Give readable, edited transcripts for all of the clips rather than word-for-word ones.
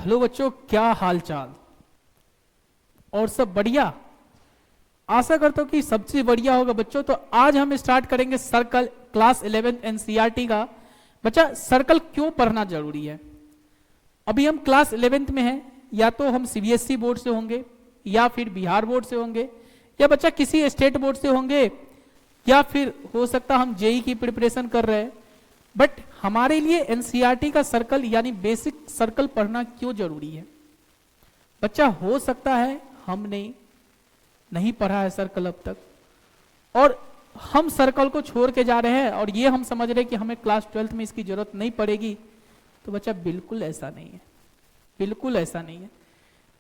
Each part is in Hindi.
हेलो बच्चों, क्या हाल चाल और सब बढ़िया। आशा करता हूं कि सब चीज बढ़िया होगा बच्चों। तो आज हम स्टार्ट करेंगे सर्कल क्लास 11 एनसीईआरटी का। बच्चा सर्कल क्यों पढ़ना जरूरी है? अभी हम क्लास 11th में हैं, या तो हम सीबीएसई बोर्ड से होंगे या फिर बिहार बोर्ड से होंगे या बच्चा किसी स्टेट बोर्ड से होंगे, या फिर हो सकता हम जेई की प्रिपरेशन कर रहे हैं। बट हमारे लिए एनसीईआरटी का सर्कल यानी बेसिक सर्कल पढ़ना क्यों जरूरी है? बच्चा हो सकता है हमने नहीं पढ़ा है सर्कल अब तक, और हम सर्कल को छोड़ के जा रहे हैं और ये हम समझ रहे हैं कि हमें क्लास 12th में इसकी जरूरत नहीं पड़ेगी। तो बच्चा बिल्कुल ऐसा नहीं है, बिल्कुल ऐसा नहीं है।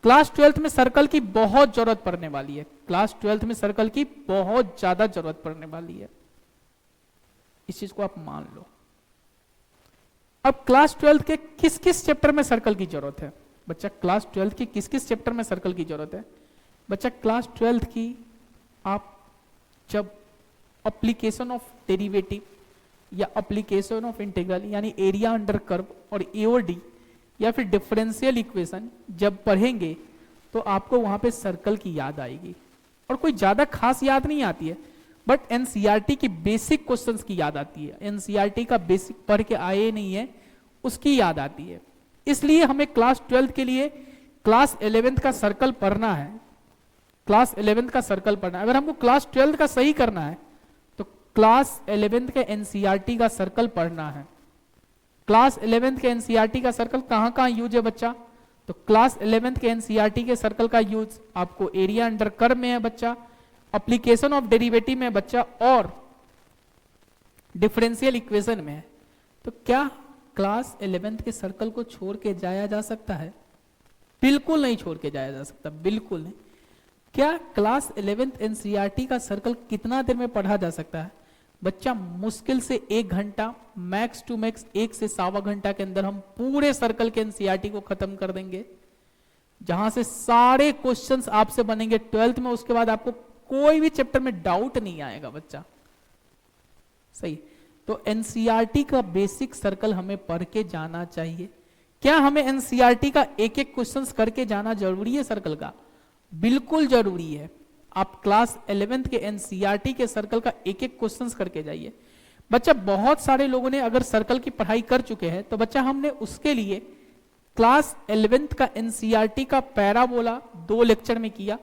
क्लास 12th में सर्कल की बहुत जरूरत पड़ने वाली है। क्लास 12th में सर्कल की बहुत ज्यादा जरूरत पड़ने वाली है, इस चीज को आप मान लो। अब क्लास 12th के किस किस चैप्टर में सर्कल की जरूरत है? बच्चा क्लास 12th की किस किस चैप्टर में सर्कल की जरूरत है? बच्चा क्लास 12th की आप जब एप्लीकेशन ऑफ डेरिवेटिव या एप्लीकेशन ऑफ इंटीग्रल यानी एरिया अंडर कर्व और एओडी या फिर डिफरेंशियल इक्वेशन जब पढ़ेंगे तो आपको वहां पे सर्कल की याद आएगी। और कोई ज्यादा खास याद नहीं आती है, बट एनसीईआरटी की बेसिक क्वेश्चंस की याद आती है। एनसीईआरटी का बेसिक पढ़ के आए नहीं है, उसकी याद आती है। इसलिए हमें क्लास 12th के लिए क्लास 11th का सर्कल पढ़ना है। क्लास 11th का सर्कल पढ़ना है। अगर हमको क्लास 12th का सही करना है तो क्लास 11th के एनसीईआरटी का सर्कल पढ़ना है। क्लास 11th के एनसीईआरटी का सर्कल कहां कहां यूज है बच्चा? तो क्लास 11th के एनसीईआरटी के सर्कल का यूज आपको एरिया अंडर कर्व में है बच्चा, एप्लीकेशन ऑफ डेरिवेटिव में बच्चा, और डिफरेंशियल इक्वेशन में है। तो क्या क्लास 11th के सर्कल को छोड़ के जाया जा सकता है? बिल्कुल नहीं छोड़ के जाया जा सकता, बिल्कुल नहीं। क्या क्लास 11th एनसीईआरटी का सर्कल कितना देर में पढ़ा जा सकता है? बच्चा मुश्किल से 1 घंटा, मैक्स टू मैक्स 1 से 1.25 घंटा के अंदर हम पूरे सर्कल के एनसीईआरटी को खत्म कर देंगे, जहां से सारे क्वेश्चंस आपसे बनेंगे 12th में। उसके बाद आपको कोई भी चैप्टर में डाउट नहीं आएगा बच्चा, सही। तो एनसीईआरटी का बेसिक सर्कल हमें पढ़ के जाना चाहिए। क्या हमें एनसीईआरटी का एक एक क्वेश्चंस करके जाना जरूरी है सर्कल का? बिल्कुल जरूरी है। आप क्लास 11th के एनसीईआरटी के सर्कल का एक एक क्वेश्चंस करके जाइए बच्चा। बहुत सारे लोगों ने अगर सर्कल की पढ़ाई कर चुके हैं तो बच्चा हमने उसके लिए क्लास 11th का एनसीईआरटी का पैराबोला 2 लेक्चर में किया,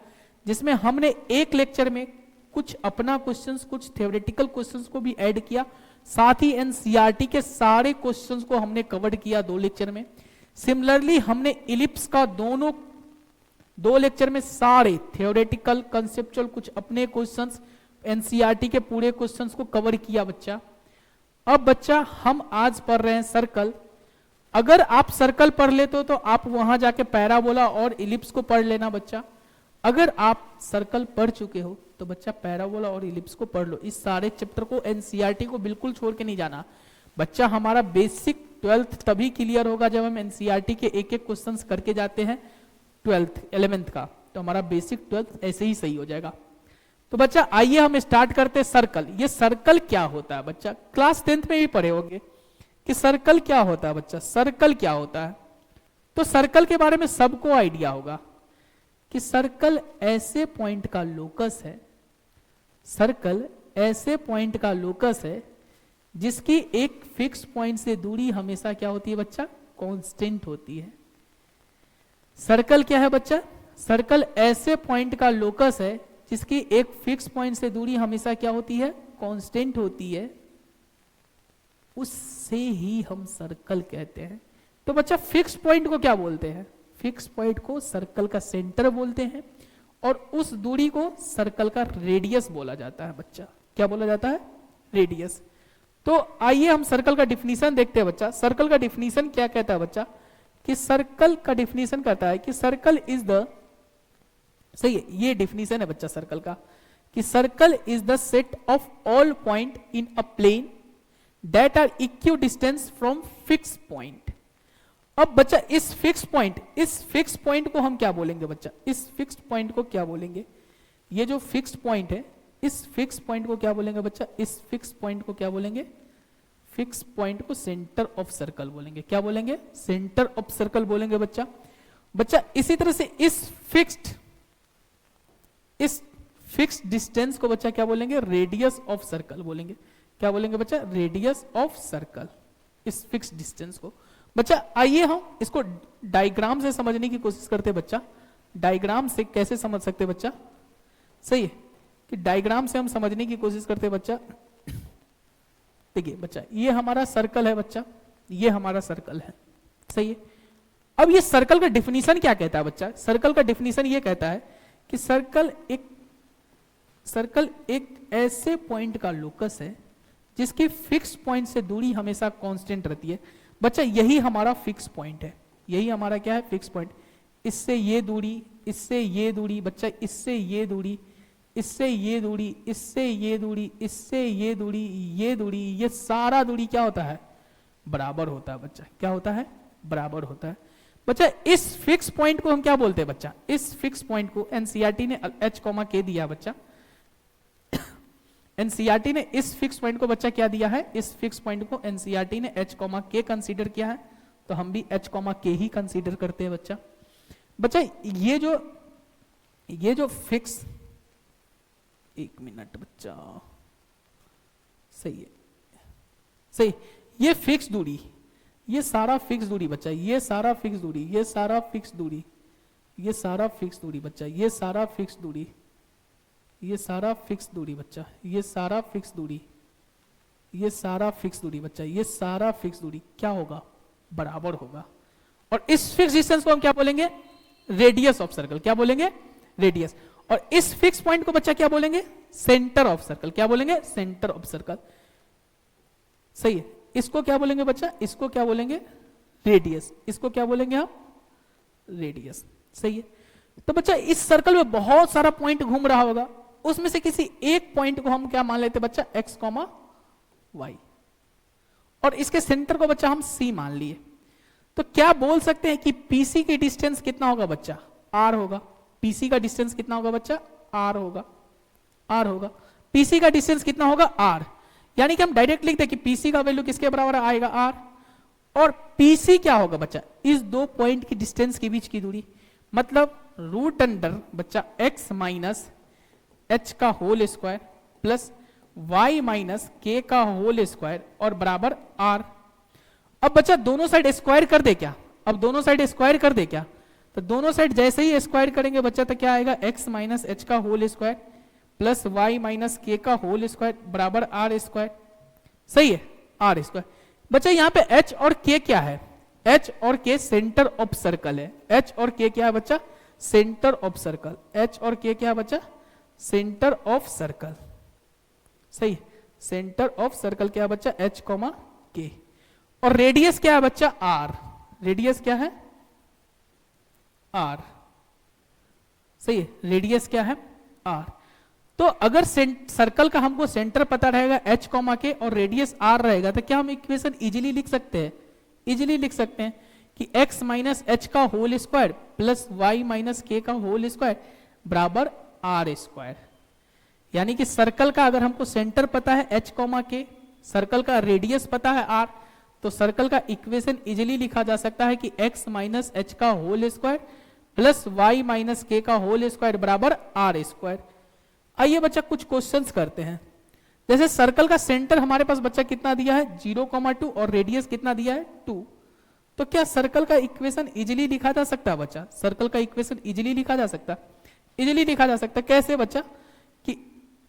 जिसमें हमने एक लेक्चर में कुछ अपना क्वेश्चंस, कुछ थ्योरेटिकल क्वेश्चंस को भी ऐड किया, साथ ही एनसीईआरटी के सारे क्वेश्चंस को हमने कवर किया 2 लेक्चर में। सिमिलरली हमने इलिप्स का दोनों 2 लेक्चर में सारे थ्योरेटिकल, कंसेप्चुअल, कुछ अपने क्वेश्चंस, एनसीईआरटी के पूरे क्वेश्चंस को कवर किया बच्चा। अब बच्चा हम आज पढ़ रहे हैं सर्कल। अगर आप सर्कल पढ़ लेते हो तो आप वहां जाके पैराबोला और इलिप्स को पढ़ लेना बच्चा। अगर आप सर्कल पढ़ चुके हो तो बच्चा पैराबोला और इलिप्स को पढ़ लो। इस सारे चैप्टर को, एनसीईआरटी को बिल्कुल छोड़ के नहीं जाना बच्चा। हमारा बेसिक 12th तभी क्लियर होगा जब हम एनसीईआरटी के एक एक क्वेश्चंस करके जाते हैं 12th 11th का, तो हमारा बेसिक 12th ऐसे ही सही हो जाएगा। तो बच्चा आइए हम स्टार्ट करते हैं सर्कल। ये सर्कल क्या होता है बच्चा? क्लास 10th में भी पढ़े होंगे कि सर्कल क्या होता है बच्चा। सर्कल क्या होता है? तो सर्कल के बारे में सबको आइडिया होगा कि सर्कल ऐसे पॉइंट का लोकस है, सर्कल ऐसे पॉइंट का लोकस है जिसकी एक फिक्स पॉइंट से दूरी हमेशा क्या होती है बच्चा? कांस्टेंट होती है। सर्कल क्या है बच्चा? सर्कल ऐसे पॉइंट का लोकस है जिसकी एक फिक्स पॉइंट से दूरी हमेशा क्या होती है? कांस्टेंट होती है। उससे ही हम सर्कल कहते हैं। तो बच्चा फिक्स पॉइंट को क्या बोलते हैं? फिक्स पॉइंट को सर्कल का सेंटर बोलते हैं, और उस दूरी को सर्कल का रेडियस बोला जाता है बच्चा। क्या बोला जाता है? रेडियस। तो आइए हम सर्कल का डिफिनीशन देखते हैं बच्चा। सर्कल का डिफिनीशन क्या कहता है बच्चा? कि सर्कल का डिफिनीशन कहता है कि सर्कल इज द, सही है, ये डिफिनीशन है बच्चा सर्कल का, कि circle is the set of all point in a plane that are equidistance from fix point. अब बच्चा इस फिक्स पॉइंट को हम क्या बोलेंगे बच्चा? इस फिक्स पॉइंट को क्या बोलेंगे? ये जो फिक्स पॉइंट है, इस फिक्स पॉइंट को क्या बोलेंगे बच्चा? इस फिक्स पॉइंट को क्या बोलेंगे? फिक्स पॉइंट को सेंटर ऑफ सर्कल बोलेंगे। क्या बोलेंगे? सेंटर ऑफ सर्कल बोलेंगे बच्चा। बच्चा इसी तरह से इस फिक्स्ड डिस्टेंस को बच्चा क्या बोलेंगे, रेडियस ऑफ सर्कल बोलेंगे। क्या बोलेंगे बच्चा, रेडियस ऑफ सर्कल, इस फिक्स्ड डिस्टेंस को। बच्चा आइए हम इसको डायग्राम से समझने की कोशिश करते हैं बच्चा। डायग्राम से कैसे समझ सकते हैं बच्चा, सही है कि डायग्राम से हम समझने की कोशिश करते हैं बच्चा। देखिए बच्चा ये हमारा सर्कल है बच्चा, ये हमारा सर्कल है, सही है। अब ये सर्कल का डिफिनीशन क्या कहता है बच्चा, सर्कल का डिफिनीशन ये कहता है कि सर्कल एक ऐसे पॉइंट का लोकस है जिसकी फिक्स पॉइंट से दूरी हमेशा कांस्टेंट रहती है। बच्चा यही हमारा फिक्स पॉइंट है, यही हमारा क्या है, फिक्स पॉइंट। इससे ये दूरी, इससे ये दूरी बच्चा, इससे ये दूरी, इससे ये दूरी, इससे ये दूरी, इससे ये दूरी, ये दूरी, ये सारा दूरी क्या होता है, बराबर होता है बच्चा। क्या होता है, बराबर होता है बच्चा। इस फिक्स पॉइंट को हम क्या बोलते हैं बच्चा, इस फिक्स पॉइंट को एनसीईआरटी ने h, k दिया बच्चा। एनसीईआरटी ने इस फिक्स पॉइंट को बच्चा क्या दिया है, इस फिक्स पॉइंट को एनसीईआरटी ने h, k कंसीडर किया है, तो हम भी h, k ही कंसीडर करते हैं बच्चा। बच्चा ये जो फिक्स, एक मिनट बच्चा, सही है, सही, ये फिक्स दूरी, ये सारा फिक्स दूरी बच्चा, ये सारा फिक्स दूरी, ये सारा फिक्स दूरी, ये सारा फिक्स दूरी बच्चा, ये सारा फिक्स दूरी, ये सारा फिक्स दूरी बच्चा, ये सारा फिक्स दूरी, ये सारा फिक्स दूरी बच्चा, ये सारा फिक्स दूरी क्या होगा, बराबर होगा। और इस फिक्स डिस्टेंस को हम क्या बोलेंगे, रेडियस ऑफ सर्कल। क्या बोलेंगे, रेडियस। और इस फिक्स पॉइंट को बच्चा क्या बोलेंगे, सेंटर ऑफ सर्कल। क्या बोलेंगे, सेंटर ऑफ सर्कल, सही है। इसको क्या बोलेंगे बच्चा, इसको क्या बोलेंगे, रेडियस। इसको क्या बोलेंगे हम, रेडियस, सही है। तो बच्चा इस सर्कल में बहुत सारा पॉइंट घूम रहा होगा, उसमें से किसी एक पॉइंट को हम क्या मान लेते बच्चा, x, y, और इसके सेंटर को बच्चा हम c मान लिए। तो क्या बोल सकते हैं कि PC की डिस्टेंस कितना होगा बच्चा, r होगा। PC का डिस्टेंस कितना होगा बच्चा, r होगा, r होगा। PC का डिस्टेंस कितना होगा, r। यानी कि हम डायरेक्ट लिखते हैं कि PC का वैल्यू किसके बराबर आएगा, r। और PC क्या होगा बच्चा, इस दो पॉइंट की डिस्टेंस के बीच की दूरी, मतलब रूट अंडर बच्चा x माइनस h का whole square plus y minus k का होल स्क्वायर और बराबर r। अब बच्चा दोनों साइड स्क्वायर कर दे क्या, अब दोनों साइड स्क्वायर कर दे क्या, तो दोनों साइड जैसे ही स्क्वायर करेंगे बच्चा तो क्या आएगा, x माइनस h का whole square plus y minus k का होल स्क्वायर बराबर r स्क्वायर, सही है, r स्क्वायर। बच्चा यहाँ पे h और k क्या है, h और k सेंटर ऑफ सर्कल है। h और k क्या है बच्चा, सेंटर ऑफ सर्कल। h और k क्या है बच्चा, सेंटर ऑफ सर्कल, सही, सेंटर ऑफ सर्कल क्या है बच्चा, h, k। और रेडियस क्या है बच्चा, r। रेडियस क्या है, r, सही है, रेडियस क्या है, r। तो अगर सर्कल का हमको सेंटर पता रहेगा h, k और रेडियस r रहेगा तो क्या हम इक्वेशन इजीली लिख सकते हैं, इजीली लिख सकते हैं कि x माइनस h का whole square plus y minus k का होल स्क्वायर बराबर r स्क्वायर। यानी कि सर्कल का अगर हमको सेंटर पता है h, k, सर्कल का रेडियस पता है r, तो सर्कल का इक्वेशन इजीली लिखा जा सकता है कि x माइनस h का whole square plus y minus k का होल स्क्वायर बराबर r स्क्वायर। आइए बच्चा कुछ क्वेश्चंस करते हैं। जैसे सर्कल का सेंटर हमारे पास बच्चा कितना दिया है, 0,2 और रेडियस कितना दिया है, 2। तो क्या सर्कल का इक्वेशन इजीली लिखा जा सकता है बच्चा, सर्कल का इक्वेशन इजीली लिखा जा सकता, इजीली लिखा जा सकता। कैसे बच्चा, कि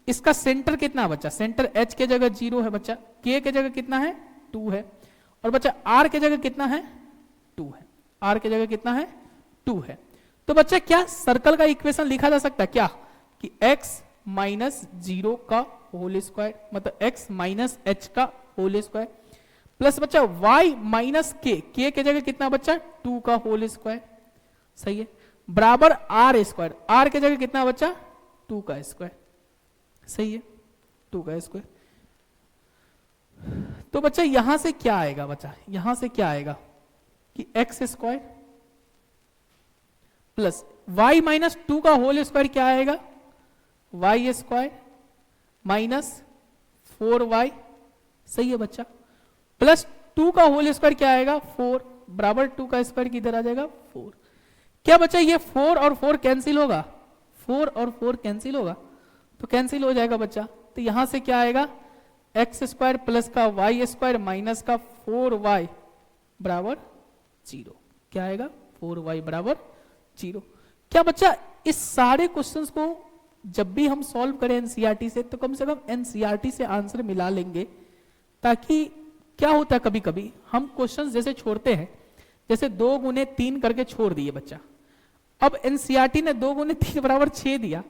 इसका सेंटर कितना है बच्चा, सेंटर h के जगह 0 है बच्चा, k के जगह कितना है, 2 है, और बच्चा r के जगह कितना है, 2 है, r के जगह कितना है, 2 है। तो बच्चा क्या सर्कल का इक्वेशन लिखा जा सकता है क्या, कि x माइनस 0 का होल स्क्वायर मतलब x माइनस h का होल स्क्वायर प्लस बच्चा y माइनस k के जगह कितना बच्चा, 2 का होल स्क्वायर, सही है, बराबर r स्क्वायर। r के जगह कितना बच्चा, 2 का स्क्वायर, सही है, 2 का स्क्वायर। तो बच्चा यहां से क्या आएगा बच्चा, यहां से क्या आएगा कि x square plus y minus 2 का होल स्क्वायर क्या आएगा, y स्क्वायर माइनस 4y, सही है बच्चा, प्लस 2 का होल स्क्वायर क्या आएगा, 4 बराबर 2 का स्क्वायर किधर आ जाएगा, 4। क्या बच्चा ये 4 और 4 कैंसिल होगा, 4 और 4 कैंसिल होगा, तो कैंसिल हो जाएगा बच्चा। तो यहां से क्या आएगा, एक्स स्क्वायर प्लस का वाई स्क्वायर माइनस का 4y बराबर 0। क्या आएगा, 4y बराबर 0। क्या बच्चा इस सारे क्वेश्चंस को जब भी हम सॉल्व करें एनसीईआरटी से, तो कम से कम एनसीईआरटी से आंसर मिला लेंगे, ताकि क्या होता है कभी कभी हम क्वेश्चंस जैसे छोड़ते हैं, जैसे 2 गुने 3 करके छोड़ दिए बच्चा, अब एनसीईआरटी ने 2 गुने 3 बराबर 6 दिया,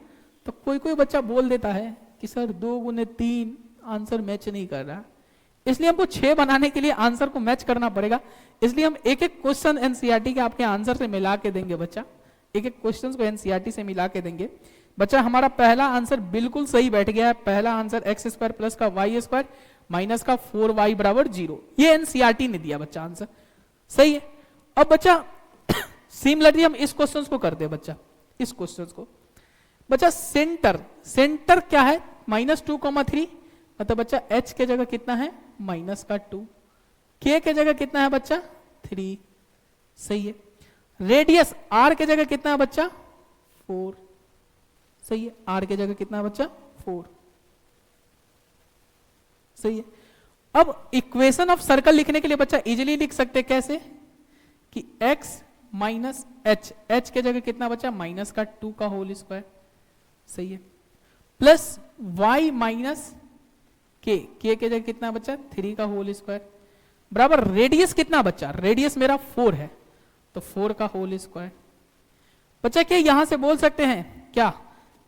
तो कोई कोई बच्चा बोल देता है कि सर 2 गुने 3 आंसर मैच नहीं कर रहा, इसलिए हमको 6 बनाने के लिए आंसर को मैच करना पड़ेगा। इसलिए हम एक एक क्वेश्चन एनसीईआरटी के आपके आंसर से मिला के देंगे बच्चा, एक एक क्वेश्चन को एनसीईआरटी से मिला के देंगे बच्चा। हमारा पहला आंसर बिल्कुल सही बैठ गया है, पहला आंसर एक्स स्क्वायर प्लस का वाई स्क्वायर माइनस का 4y बराबर 0, ये एनसीईआरटी ने दिया बच्चा आंसर, सही है। अब बच्चा सिमिलरली हम इस क्वेश्चन को करते हैं बच्चा, इस क्वेश्चन को बच्चा सेंटर, सेंटर क्या है -2,3, मतलब बच्चा h के जगह कितना है -2, k के जगह कितना है बच्चा 3, सही है। रेडियस r के जगह कितना है बच्चा 4, सही है, r के जगह कितना है बच्चा 4, सही है। अब इक्वेशन ऑफ सर्कल लिखने के लिए बच्चा इजीली लिख सकते हैं, कैसे कि x माइनस h, h के जगह कितना बच्चा -2 का होल स्क्वायर, सही है, plus y minus k, k के जगह कितना बच्चा 3 का होल स्क्वायर बराबर रेडियस कितना बच्चा, रेडियस मेरा 4 है तो 4 का होल स्क्वायर। बच्चा क्या यहां से बोल सकते हैं क्या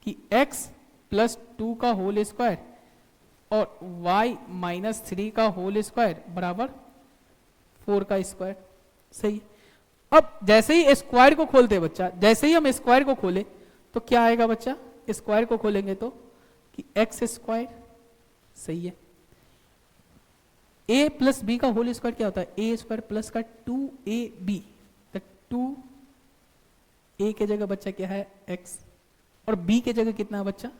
कि x प्लस 2 का होल स्क्वायर और y माइनस 3 का होल स्क्वायर बराबर 4 का स्क्वायर, सही। अब जैसे ही स्क्वायर को खोलते बच्चा, जैसे ही हम स्क्वायर को खोले तो क्या आएगा बच्चा, स्क्वायर को खोलेंगे तो कि एक्स स्क्वायर, सही है। a प्लस बी का होल स्क्वायर क्या होता है, ए स्क्वायर प्लस का 2ab, तो 2a के जगह बच्चा क्या है x और b के जगह कितना है बच्चा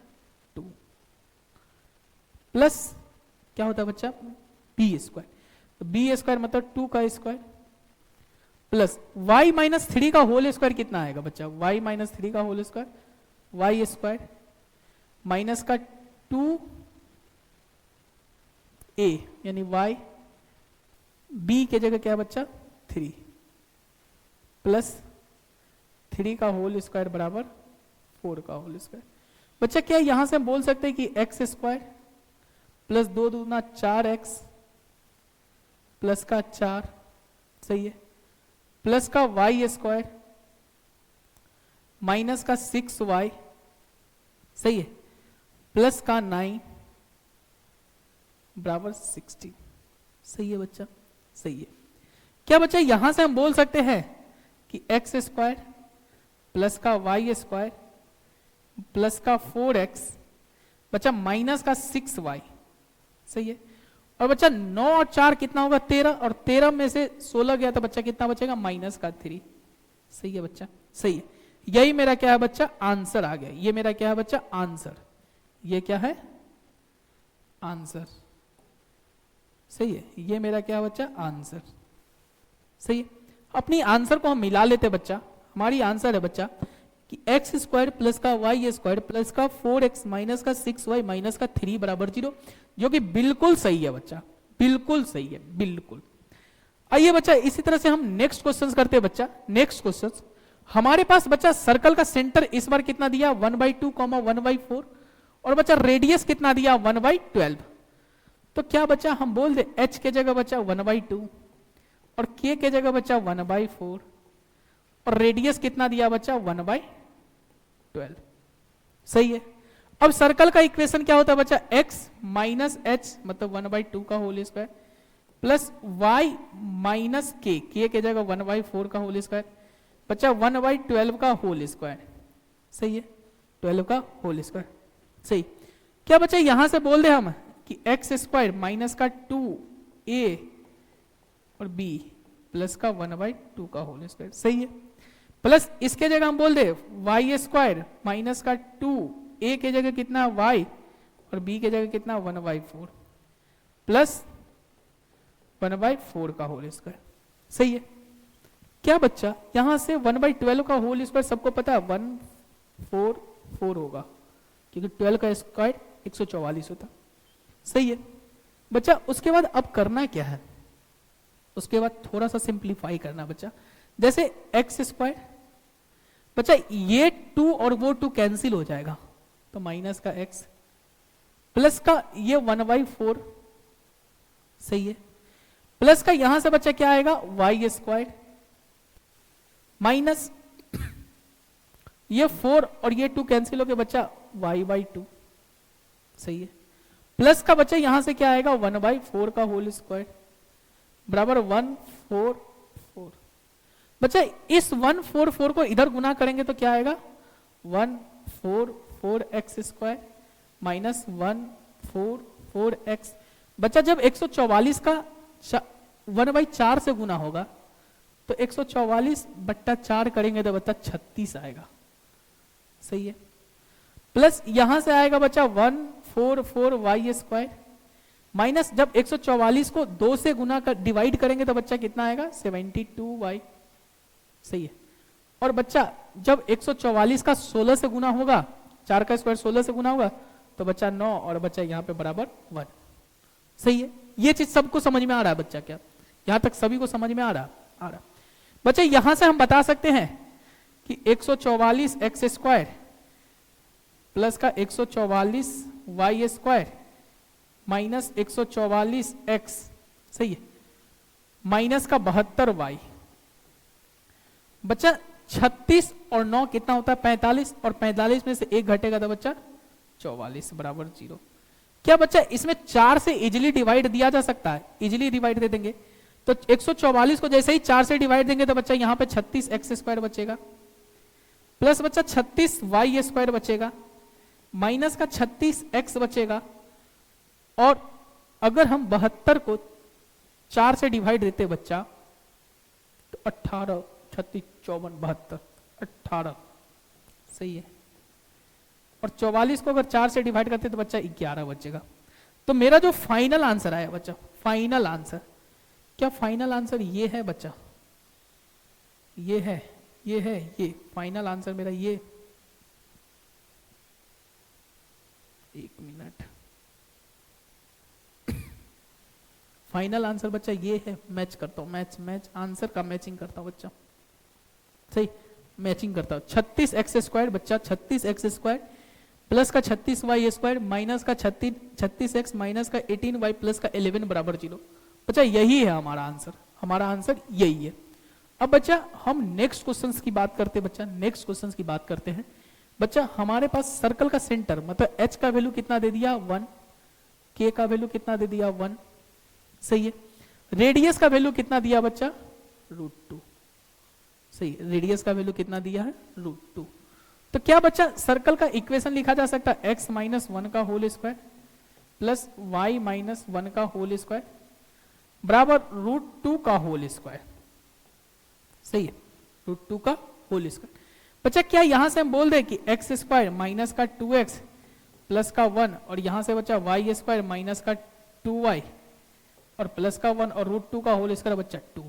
2, प्लस क्या होता है बच्चा b स्क्वायर, तो b स्क्वायर मतलब 2 का स्क्वायर प्लस y माइनस 3 का होल स्क्वायर कितना आएगा बच्चा, y माइनस 3 का whole square y square minus का 2a यानी y, b के जगह क्या है बच्चा 3 प्लस 3 का होल स्क्वायर बराबर 4 का होल स्क्वायर। बच्चा क्या यहां से हम बोल सकते हैं कि एक्स स्क्वायर प्लस 2 दूना 4x प्लस का 4, सही है, प्लस का y स्क्वायर माइनस का 6y, सही है, प्लस का 9 बराबर 16, सही है बच्चा, सही है। क्या बच्चा यहां से हम बोल सकते हैं कि एक्स स्क्वायर प्लस का वाई स्क्वायर प्लस का 4x बच्चा माइनस का 6y, सही है। और बच्चा 9 और 4 कितना होगा 13, और 13 में से 16 गया तो बच्चा कितना बचेगा माइनस का 3, सही है बच्चा, सही है। यही मेरा क्या है बच्चा आंसर आ गया, ये मेरा क्या है बच्चा आंसर, ये क्या है आंसर, सही है, ये मेरा क्या है बच्चा आंसर, सही है। अपनी आंसर को हम मिला लेते बच्चा, हमारी आंसर है बच्चा कि एक्स स्क्वायर प्लस का वाई स्क्वायर प्लस का 4x माइनस का 6y माइनस का 3 बराबर 0, जो कि बिल्कुल सही है बच्चा, बिल्कुल सही है, बिल्कुल। आइए बच्चा इसी तरह से हम नेक्स्ट क्वेश्चन करते हैं बच्चा। नेक्स्ट क्वेश्चन हमारे पास बच्चा सर्कल का सेंटर इस बार कितना दिया 1/2, 1/4, और बच्चा रेडियस कितना दिया 1/12। तो क्या बच्चा हम बोल दे h के जगह बच्चा 1/2 और k के जगह बच्चा 1/4 और रेडियस कितना दिया बच्चा 1/12, सही है। अब सर्कल का इक्वेशन क्या होता है बच्चा x माइनस h मतलब 1/2 का whole square plus y minus k, k के जगह 1/4 का होल स्क्वायर बच्चा 1/12 का होल स्क्वायर, सही है, 12 का होल स्क्वायर, सही। क्या बच्चा यहां से बोल दे हम कि एक्स स्क्वायर माइनस का 2a और b प्लस का 1/2 का होल स्क्वायर, सही है, प्लस इसके जगह हम बोल दे y स्क्वायर माइनस का 2a के जगह कितना y और b के जगह कितना 1/4 प्लस 1/4 का होल स्क्वायर, सही है। क्या बच्चा यहां से 1/12 का होल स्क्वायर सबको पता है 144 होगा, क्योंकि 12 का स्क्वायर 144 होता। सही है बच्चा। उसके बाद अब करना क्या है, उसके बाद थोड़ा सा सिंप्लीफाई करना बच्चा। जैसे एक्स स्क्वायर बच्चा, ये 2 और वो 2 कैंसिल हो जाएगा, तो माइनस का x प्लस का ये 1/4, सही है, प्लस का यहां से बच्चा क्या आएगा y स्क्वायर, माइनस ये 4 और ये 2 कैंसिल हो गया बच्चा y/2, सही है, प्लस का बच्चा यहां से क्या आएगा 1/4 का होल स्क्वायर बराबर 144। बच्चा इस 144 को इधर गुना करेंगे तो क्या आएगा 144x स्क्वायर माइनस 144x। बच्चा जब 144 का 1/4 से गुना होगा तो 144/4 करेंगे तो बच्चा 36 आएगा, सही है, प्लस यहां से आएगा बच्चा 144y स्क्वायर माइनस जब 144 को 2 से गुना कर डिवाइड करेंगे तो बच्चा कितना आएगा 72y, सही है। और बच्चा जब 144 का 16 से गुना होगा, 4 का स्क्वायर 16 से गुना होगा तो बच्चा 9 और बच्चा यहां पे बराबर 1, सही है। ये चीज सबको समझ में आ रहा है बच्चा, क्या यहां तक सभी को समझ में आ रहा बच्चा। यहां से हम बता सकते हैं कि 144x स्क्वायर प्लस का 144y स्क्वायर माइनस 144x, सही है, माइनस का 72y। बच्चा 36 और 9 कितना होता है 45, और 45 में से 1 घटेगा तो बच्चा 44 बराबर 0। क्या बच्चा इसमें 4 से इजिली डिवाइड दिया जा सकता है, इजिली डिवाइड दे देंगे तो 144 को जैसे ही 4 से डिवाइड देंगे तो बच्चा यहां पे 36x स्क्वायर बचेगा, प्लस बच्चा 36y स्क्वायर बचेगा, माइनस का 36x बचेगा, और अगर हम 72 को 4 से डिवाइड देते बच्चा तो 18, 36, 54, 72, 18, सही है, और 44 को अगर 4 से डिवाइड करते तो बच्चा 11 बचेगा। तो मेरा जो फाइनल आंसर आया बच्चा, फाइनल आंसर, क्या फाइनल आंसर ये है बच्चा, ये है, ये फाइनल आंसर मेरा ये, एक मिनट, फाइनल आंसर बच्चा ये है। मैच करता हूं, मैच आंसर का मैचिंग करता हूं बच्चा, सही, मैचिंग करता हूं। 36x स्क्वायर बच्चा, 36x स्क्वायर प्लस का 36y स्क्वायर माइनस का 36x माइनस का 18y प्लस का 11 बराबर 0। बच्चा यही है हमारा आंसर, हमारा आंसर यही है। अब बच्चा हम नेक्स्ट क्वेश्चंस की बात करते हैं बच्चा, नेक्स्ट क्वेश्चंस की बात करते हैं बच्चा। हमारे पास सर्कल का सेंटर मतलब h का वैल्यू कितना दे दिया 1, k का वैल्यू कितना दे दिया 1, सही है, रेडियस का वैल्यू कितना दिया बच्चा √2, सही, रेडियस का वैल्यू कितना दिया है √2। तो क्या बच्चा सर्कल का इक्वेशन लिखा जा सकता है x माइनस 1 का whole square plus y minus 1 का होल स्क्वायर बराबर √2 का होल स्क्वायर, सही है, √2 का होल स्क्वायर। बच्चा क्या यहां से हम बोल दें कि x स्क्वायर माइनस का 2x प्लस का 1 और यहां से बच्चा y स्क्वायर माइनस का 2y और प्लस का 1 और √2 का होल स्क्वायर बच्चा 2।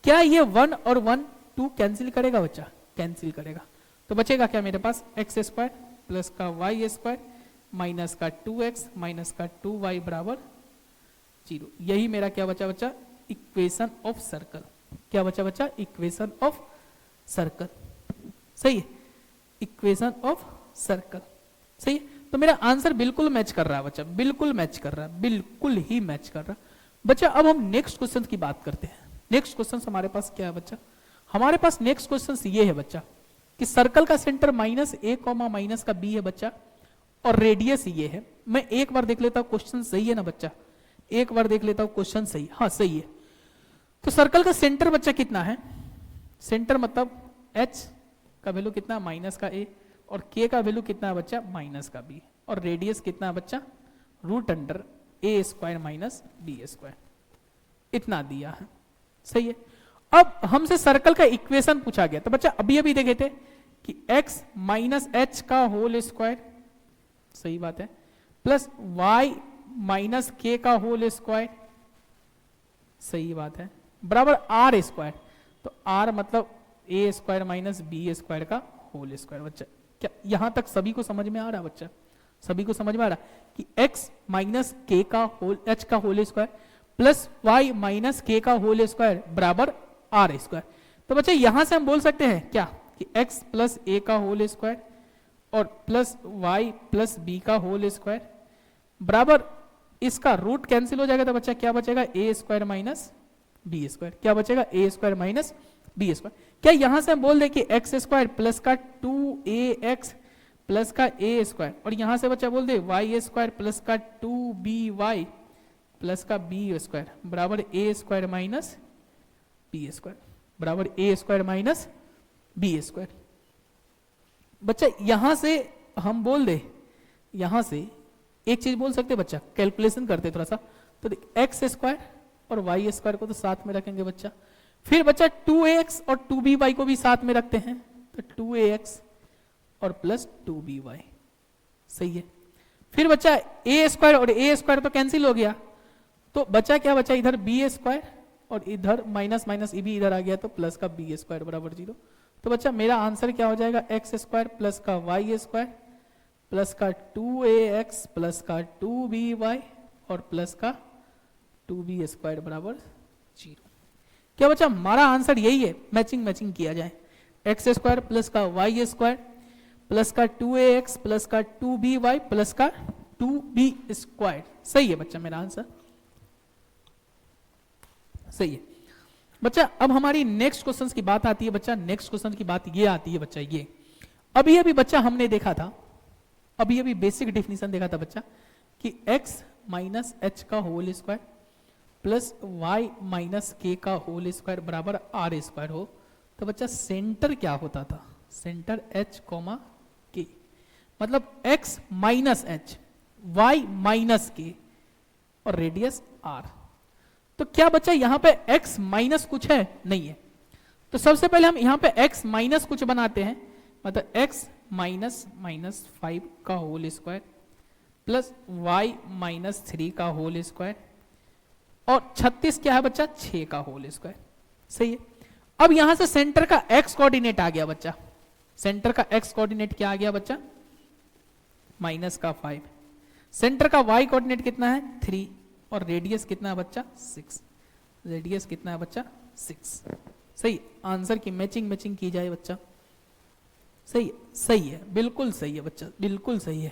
क्या ये 1 और 1 2 कैंसिल करेगा बच्चा, कैंसिल करेगा, तो बचेगा क्या मेरे पास x स्क्वायर प्लस का y स्क्वायर माइनस का 2x माइनस का 2y बराबर 0। यही मेरा क्या बचा बच्चा इक्वेशन ऑफ सर्कल, क्या बचा बच्चा इक्वेशन ऑफ सर्कल, सही है, इक्वेशन ऑफ सर्कल, सही है। तो मेरा आंसर बिल्कुल मैच कर रहा है बच्चा, बिल्कुल मैच कर रहा है, बिल्कुल ही मैच कर रहा है बच्चा। अब हम नेक्स्ट क्वेश्चन की बात करते हैं। नेक्स्ट क्वेश्चन हमारे पास क्या है बच्चा, हमारे पास नेक्स्ट क्वेश्चन ये है बच्चा कि सर्कल का सेंटर -a माइनस का b है बच्चा, और रेडियस ये है। मैं एक बार देख लेता हूं क्वेश्चन सही है ना बच्चा, एक बार देख लेता हूं क्वेश्चन सही, हाँ सही है। तो सर्कल का सेंटर बच्चा कितना है, सेंटर मतलब h का वैल्यू कितना माइनस का a, और k का वैल्यू कितना है बच्चा माइनस का b, और रेडियस कितना है बच्चा √a square minus b square, इतना दिया है, सही है। अब हमसे सर्कल का इक्वेशन पूछा गया, तो बच्चा अभी अभी देखे थे कि x माइनस h का होल स्क्वायर, सही बात है, प्लस y माइनस k का होल स्क्वायर, सही बात है, बराबर r स्क्वायर। तो तो r मतलब a square minus B square का होल स्क्वायर। बच्चा क्या यहां तक सभी को समझ में आ रहा है? बच्चा सभी को समझ में आ रहा कि x माइनस के का होल h का whole square plus y minus K का होल स्क्वायर बराबर r स्क्वायर। तो बच्चा यहां से हम बोल सकते हैं क्या कि x प्लस a का होल स्क्वायर और प्लस y प्लस b का होल स्क्वायर बराबर इसका रूट कैंसिल हो जाएगा। तो बच्चा क्या बचेगा? a square minus B square. क्या बचेगा? a square minus B square. क्या यहां से हम बोल दें कि एक्स स्क्वायर प्लस का 2ax प्लस का a स्क्वायर और यहां से बच्चा बोल दे y स्क्वायर प्लस का 2by प्लस का b स्क्वायर बराबर a square minus B square बराबर a square minus B square. बच्चा यहां से हम बोल दे, यहां से एक चीज बोल सकते बच्चा, कैलकुलेशन करते थोड़ा सा, तो एक्स स्क्वायर और वाई स्क्वायर को तो साथ में रखेंगे बच्चा, फिर बच्चा 2ax और 2by को भी साथ में रखते हैं तो 2ax और प्लस 2by सही है। फिर बच्चा a स्क्वायर और a स्क्वायर तो कैंसिल हो गया, तो बचा क्या? बचा इधर b स्क्वायर और इधर माइनस माइनस भी इधर आ गया तो प्लस का b स्क्वायर बराबर 0। तो बच्चा मेरा आंसर क्या हो जाएगा? एक्स स्क्वायर प्लस का वाई स्क्वायर प्लस का 2ax प्लस का 2by और प्लस का 2b स्क्वायर बराबर 0। क्या बच्चा हमारा आंसर यही है? मैचिंग मैचिंग किया जाए, एक्स स्क्वायर प्लस का वाई स्क्वायर प्लस का 2ax प्लस का 2by प्लस का 2b स्क्वायर। सही है बच्चा, मेरा आंसर सही है। बच्चा अब हमारी नेक्स्ट क्वेश्चन की बात आती है बच्चा, नेक्स्ट क्वेश्चन की बात ये आती है बच्चा, ये अभी बच्चा हमने देखा था, अभी बेसिक डेफिनेशन देखा था बच्चा कि x माइनस एच का whole square plus y minus K का होल स्क्वायर बराबर आर स्क्वायर हो तो बच्चा सेंटर क्या होता था? सेंटर h कॉमा के, मतलब x minus H y minus के और रेडियस r। तो क्या बच्चा यहां पे x माइनस कुछ है? नहीं है। तो सबसे पहले हम यहां पे x माइनस कुछ बनाते हैं, मतलब x माइनस माइनस 5 का whole square plus y minus 3 का होल स्क्वायर और 36 क्या है बच्चा? 6 का होल स्क्वायर। सही है। अब यहां से सेंटर का x कोऑर्डिनेट आ गया बच्चा, सेंटर का x कोऑर्डिनेट क्या आ गया बच्चा? माइनस का 5। सेंटर का y कोऑर्डिनेट कितना है? 3 और रेडियस कितना है बच्चा? 6। रेडियस कितना है बच्चा? 6। सही, आंसर की मैचिंग मैचिंग की जाए बच्चा, सही है, सही है, बिल्कुल सही है बच्चा, बिल्कुल सही है।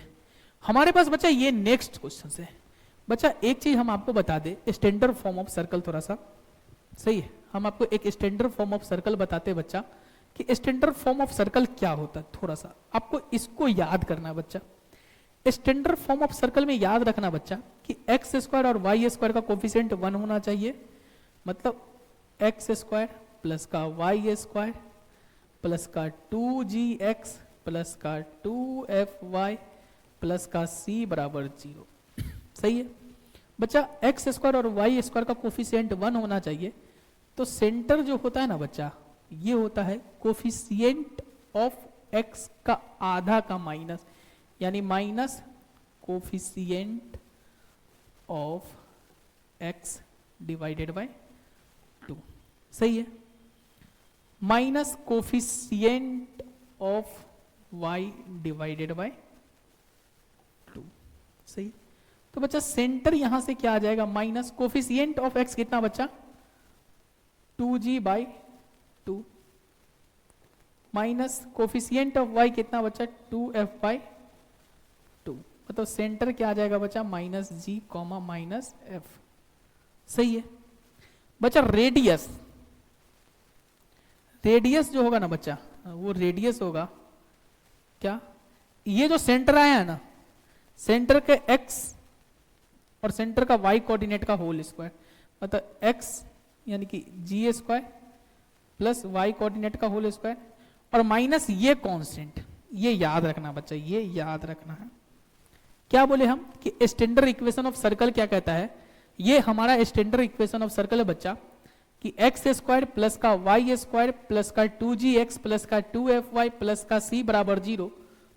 हमारे पास बच्चा ये नेक्स्ट क्वेश्चन है बच्चा। एक चीज हम आपको बता दें, स्टैंडर्ड फॉर्म ऑफ सर्कल थोड़ा सा, सही है, हम आपको एक स्टैंडर्ड फॉर्म ऑफ सर्कल बताते हैं बच्चा कि स्टैंडर्ड फॉर्म ऑफ सर्कल क्या होता है। थोड़ा सा आपको इसको याद करना है बच्चा। स्टैंडर्ड फॉर्म ऑफ सर्कल में याद रखना बच्चा कि एक्स स्क्वायर और वाई स्क्वायर का कोफिशिएंट 1 होना चाहिए, मतलब एक्स स्क्वायर प्लस का वाई स्क्वायर प्लस का 2gx प्लस का 2fy प्लस का c बराबर 0। सही है बच्चा, एक्स स्क्वायर और वाई स्क्वायर का कोफिशिएंट 1 होना चाहिए। तो सेंटर जो होता है ना बच्चा, ये होता है कोफिशिएंट ऑफ एक्स का आधा का माइनस, यानी minus coefficient of X divided by 2। सही है, minus coefficient of Y divided by 2। सही, तो बच्चा सेंटर यहां से क्या आ जाएगा? माइनस कोफिशिएंट ऑफ एक्स कितना बच्चा? 2g/2 minus coefficient of Y कितना बच्चा? 2f/2। मतलब सेंटर क्या आ जाएगा बच्चा? माइनस जी कॉमा माइनस एफ। सही है बच्चा। रेडियस, रेडियस जो होगा ना बच्चा, वो रेडियस होगा क्या? ये जो सेंटर आया है ना, सेंटर के x और सेंटर का y कोऑर्डिनेट का होल स्क्वायर, मतलब x यानी कि जी स्क्वायर प्लस y कोऑर्डिनेट का होल स्क्वायर और माइनस ये कांस्टेंट। ये याद रखना बच्चा, ये याद रखना है। क्या बोले हम कि स्टैंडर्ड इक्वेशन ऑफ सर्कल क्या कहता है? ये हमारा स्टैंडर्ड इक्वेशन ऑफ सर्कल है बच्चा कि एक्स स्क्वायर प्लस का वाई स्क्वायर प्लस का 2gx प्लस का 2fy प्लस का c बराबर 0।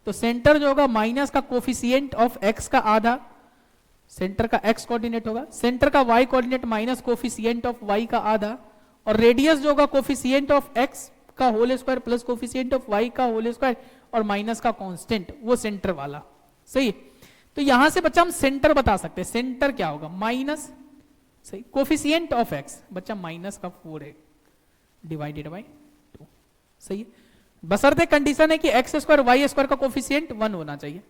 तो सेंटर जो होगा माइनस का कोफिशिएंट ऑफ x का आधा, सेंटर का x कोऑर्डिनेट होगा, सेंटर का y coordinate minus coefficient of y का आधा और रेडियस जो होगा कोफिशिएंट ऑफ एक्स का whole square plus coefficient of Y का होल स्क्वायर और माइनस का कांस्टेंट, वो सेंटर वाला। सही है, तो यहां से बच्चा हम सेंटर बता सकते हैं। सेंटर क्या होगा, माइनस, सही, कोफिशिएंट ऑफ एक्स बच्चा माइनस का 4 है डिवाइडेड बाई 2। सही है, बशर्ते कंडीशन है कि एक्स स्क्वायर वाई स्क्वायर का कोफिशिएंट 1 होना चाहिए।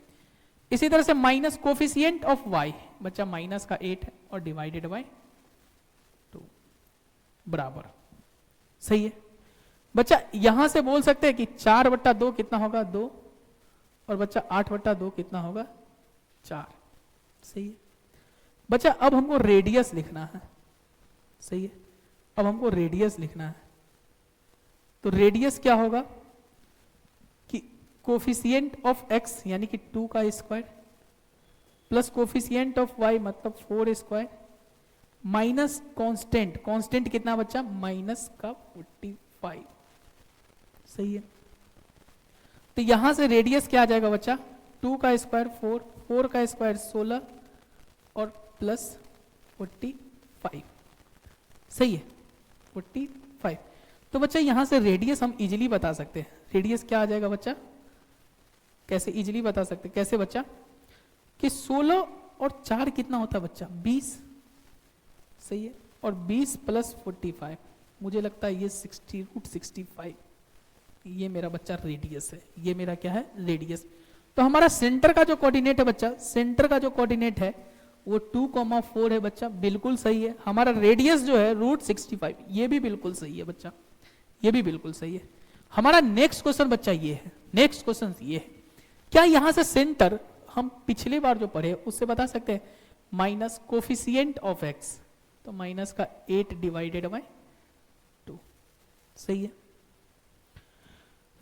इसी तरह से माइनस कोफिशिएंट ऑफ वाई बच्चा माइनस का 8 है और डिवाइडेड बाई 2 बराबर। सही है बच्चा, यहां से बोल सकते हैं कि 4/2 कितना होगा 2 और बच्चा 8/2 कितना होगा 4। सही है बच्चा, अब हमको रेडियस लिखना है। सही है, अब हमको रेडियस लिखना है। तो रेडियस क्या होगा कि कोफिशिएंट ऑफ x यानी कि 2 का square plus coefficient of y मतलब 4 स्क्वायर माइनस कांस्टेंट, कांस्टेंट कितना बच्चा माइनस का 45। सही है, तो यहां से रेडियस क्या आ जाएगा बच्चा 2 का स्क्वायर 4, 4 का स्क्वायर 16 और प्लस 45। सही है 45। तो बच्चा यहां से रेडियस हम इजीली बता सकते हैं। रेडियस क्या आ जाएगा बच्चा, कैसे इजीली बता सकते हैं, कैसे बच्चा कि 16 और 4 कितना होता है बच्चा 20। सही है, और 20 प्लस 45 मुझे लगता है ये 60√65 ये मेरा बच्चा रेडियस है। ये मेरा क्या है रेडियस। तो हमारा सेंटर का जो कोऑर्डिनेट है बच्चा, सेंटर का जो कोऑर्डिनेट है वो 2,4 है बच्चा, बिल्कुल सही है। हमारा रेडियस जो है √65 ये भी बिल्कुल सही है बच्चा, ये भी बिल्कुल सही है। हमारा नेक्स्ट क्वेश्चन बच्चा ये है, नेक्स्ट क्वेश्चन ये है, क्या यहां से सेंटर हम पिछले बार जो पढ़े उससे बता सकते हैं माइनस कोफिशिएंट ऑफ एक्स, तो माइनस का 8 डिवाइडेड बाई 2। सही है,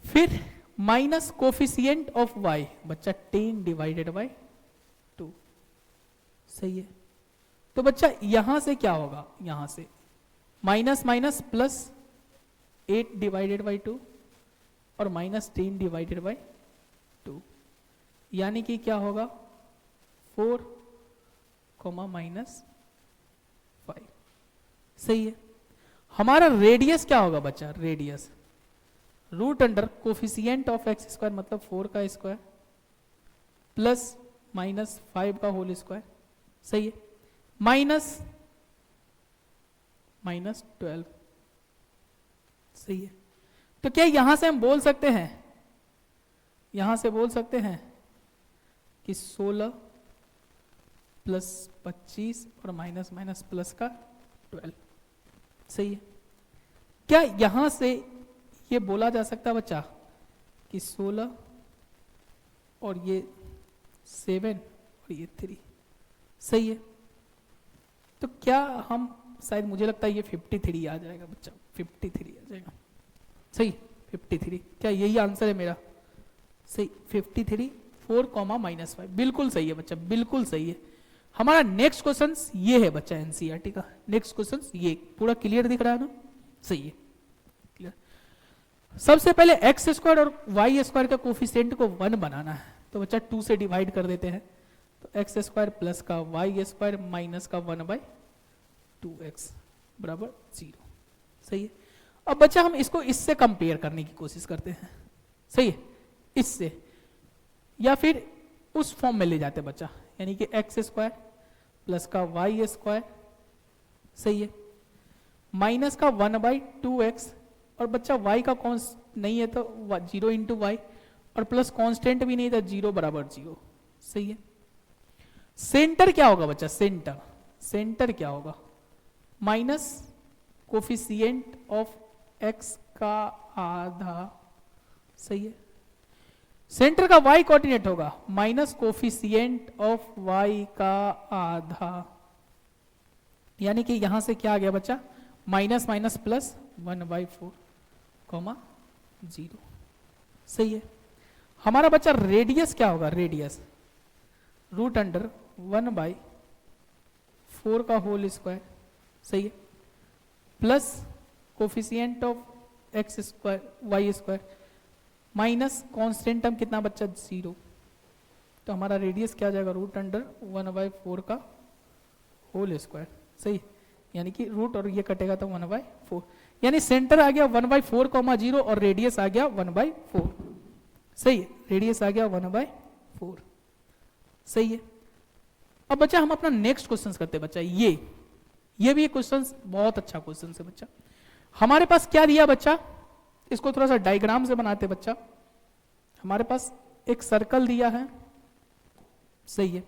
फिर माइनस कोफिशिएंट ऑफ y बच्चा 10 डिवाइडेड बाई 2। सही है, तो बच्चा यहां से क्या होगा, यहां से minus minus plus 8 divided by 2 और माइनस 10 डिवाइडेड बाई 2 यानी कि क्या होगा 4 माइनस 5। सही है, हमारा रेडियस क्या होगा बच्चा, radius root under coefficient of X square मतलब 4 का स्क्वायर प्लस माइनस 5 का होल स्क्वायर। सही है, माइनस 12। सही है, तो क्या यहां से हम बोल सकते हैं, यहां से बोल सकते हैं कि 16 प्लस 25 और माइनस माइनस प्लस का 12। सही है, क्या यहां से ये बोला जा सकता है बच्चा कि 16 और ये 7 और ये 3। सही है, तो क्या हम शायद मुझे लगता है ये 53 आ जाएगा बच्चा, 53 आ जाएगा। सही 53, क्या यही आंसर है मेरा, सही 53 4 माइनस 5 बिल्कुल सही है बच्चा, बिल्कुल सही है। हमारा नेक्स्ट क्वेश्चन ये है बच्चा एनसीईआरटी का नेक्स्ट क्वेश्चन, ये पूरा क्लियर दिख रहा है ना, सही है क्लियर। सबसे पहले एक्स स्क्वायर और वाई स्क्वायर का कोफिशिएंट को 1 बनाना है, तो बच्चा 2 से डिवाइड कर देते हैं, तो एक्स स्क्वायर प्लस का वाई स्क्वायर माइनस का 1/2x बराबर 0। सही है, अब बच्चा हम इसको इससे कंपेयर करने की कोशिश करते हैं। सही है, इससे या फिर उस फॉर्म में ले जाते बच्चा, यानी कि एक्स स्क्वायर प्लस का वाई स्क्वायर। सही है, माइनस का 1/2x और बच्चा y का कॉन्स्ट नहीं है तो 0 इंटू वाई और प्लस कांस्टेंट भी नहीं था 0 बराबर 0। सही है, सेंटर क्या होगा बच्चा, सेंटर सेंटर क्या होगा माइनस कोफिशिएंट ऑफ x का आधा। सही है, सेंटर का y कोऑर्डिनेट होगा माइनस कोफिशिएंट ऑफ y का आधा, यानी कि यहां से क्या आ गया बच्चा माइनस माइनस प्लस 1/4 0। सही है, हमारा बच्चा रेडियस क्या होगा, रेडियस रूट अंडर 1/4 का होल स्क्वायर। सही है, plus coefficient of X square Y square minus constant term कितना बच्चा 0, तो हमारा रेडियस क्या आ जाएगा रूट अंडर 1/4 का होल स्क्वायर। सही, यानी कि रूट और ये कटेगा तो 1/4, यानी सेंटर आ गया 1/4, 0 और रेडियस आ गया 1/4। सही है, रेडियस आ गया 1/4। सही है। अब बच्चा हम अपना नेक्स्ट क्वेश्चन करते हैं बच्चा। ये भी एक क्वेश्चन बहुत अच्छा क्वेश्चन है बच्चा। हमारे पास क्या दिया बच्चा, इसको थोड़ा सा डायग्राम से बनाते बच्चा। हमारे पास एक सर्कल दिया है, सही है।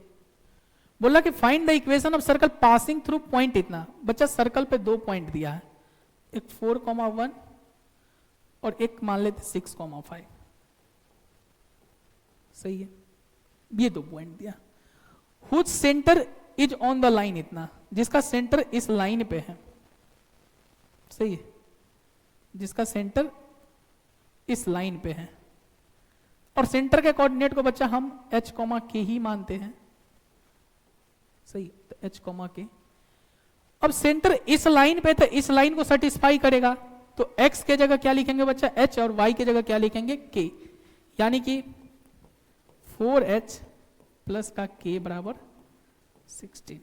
बोला कि find the equation of circle passing through point इतना। बच्चा सर्कल पे 2 पॉइंट दिया है, एक 4,1 और एक मान लेते 6,5। सही है, ये 2 पॉइंट दिया। हुच centre is on the line इतना, जिसका सेंटर इस लाइन पे है। सही है, जिसका सेंटर इस लाइन पे है। और सेंटर के कोऑर्डिनेट को बच्चा हम h, k ही मानते हैं। सही, तो h, k। अब सेंटर इस लाइन पे, तो इस लाइन को सेटिस्फाई करेगा, तो x के जगह क्या लिखेंगे बच्चा, h, और y के जगह क्या लिखेंगे, k। यानी कि 4h प्लस का k बराबर 16।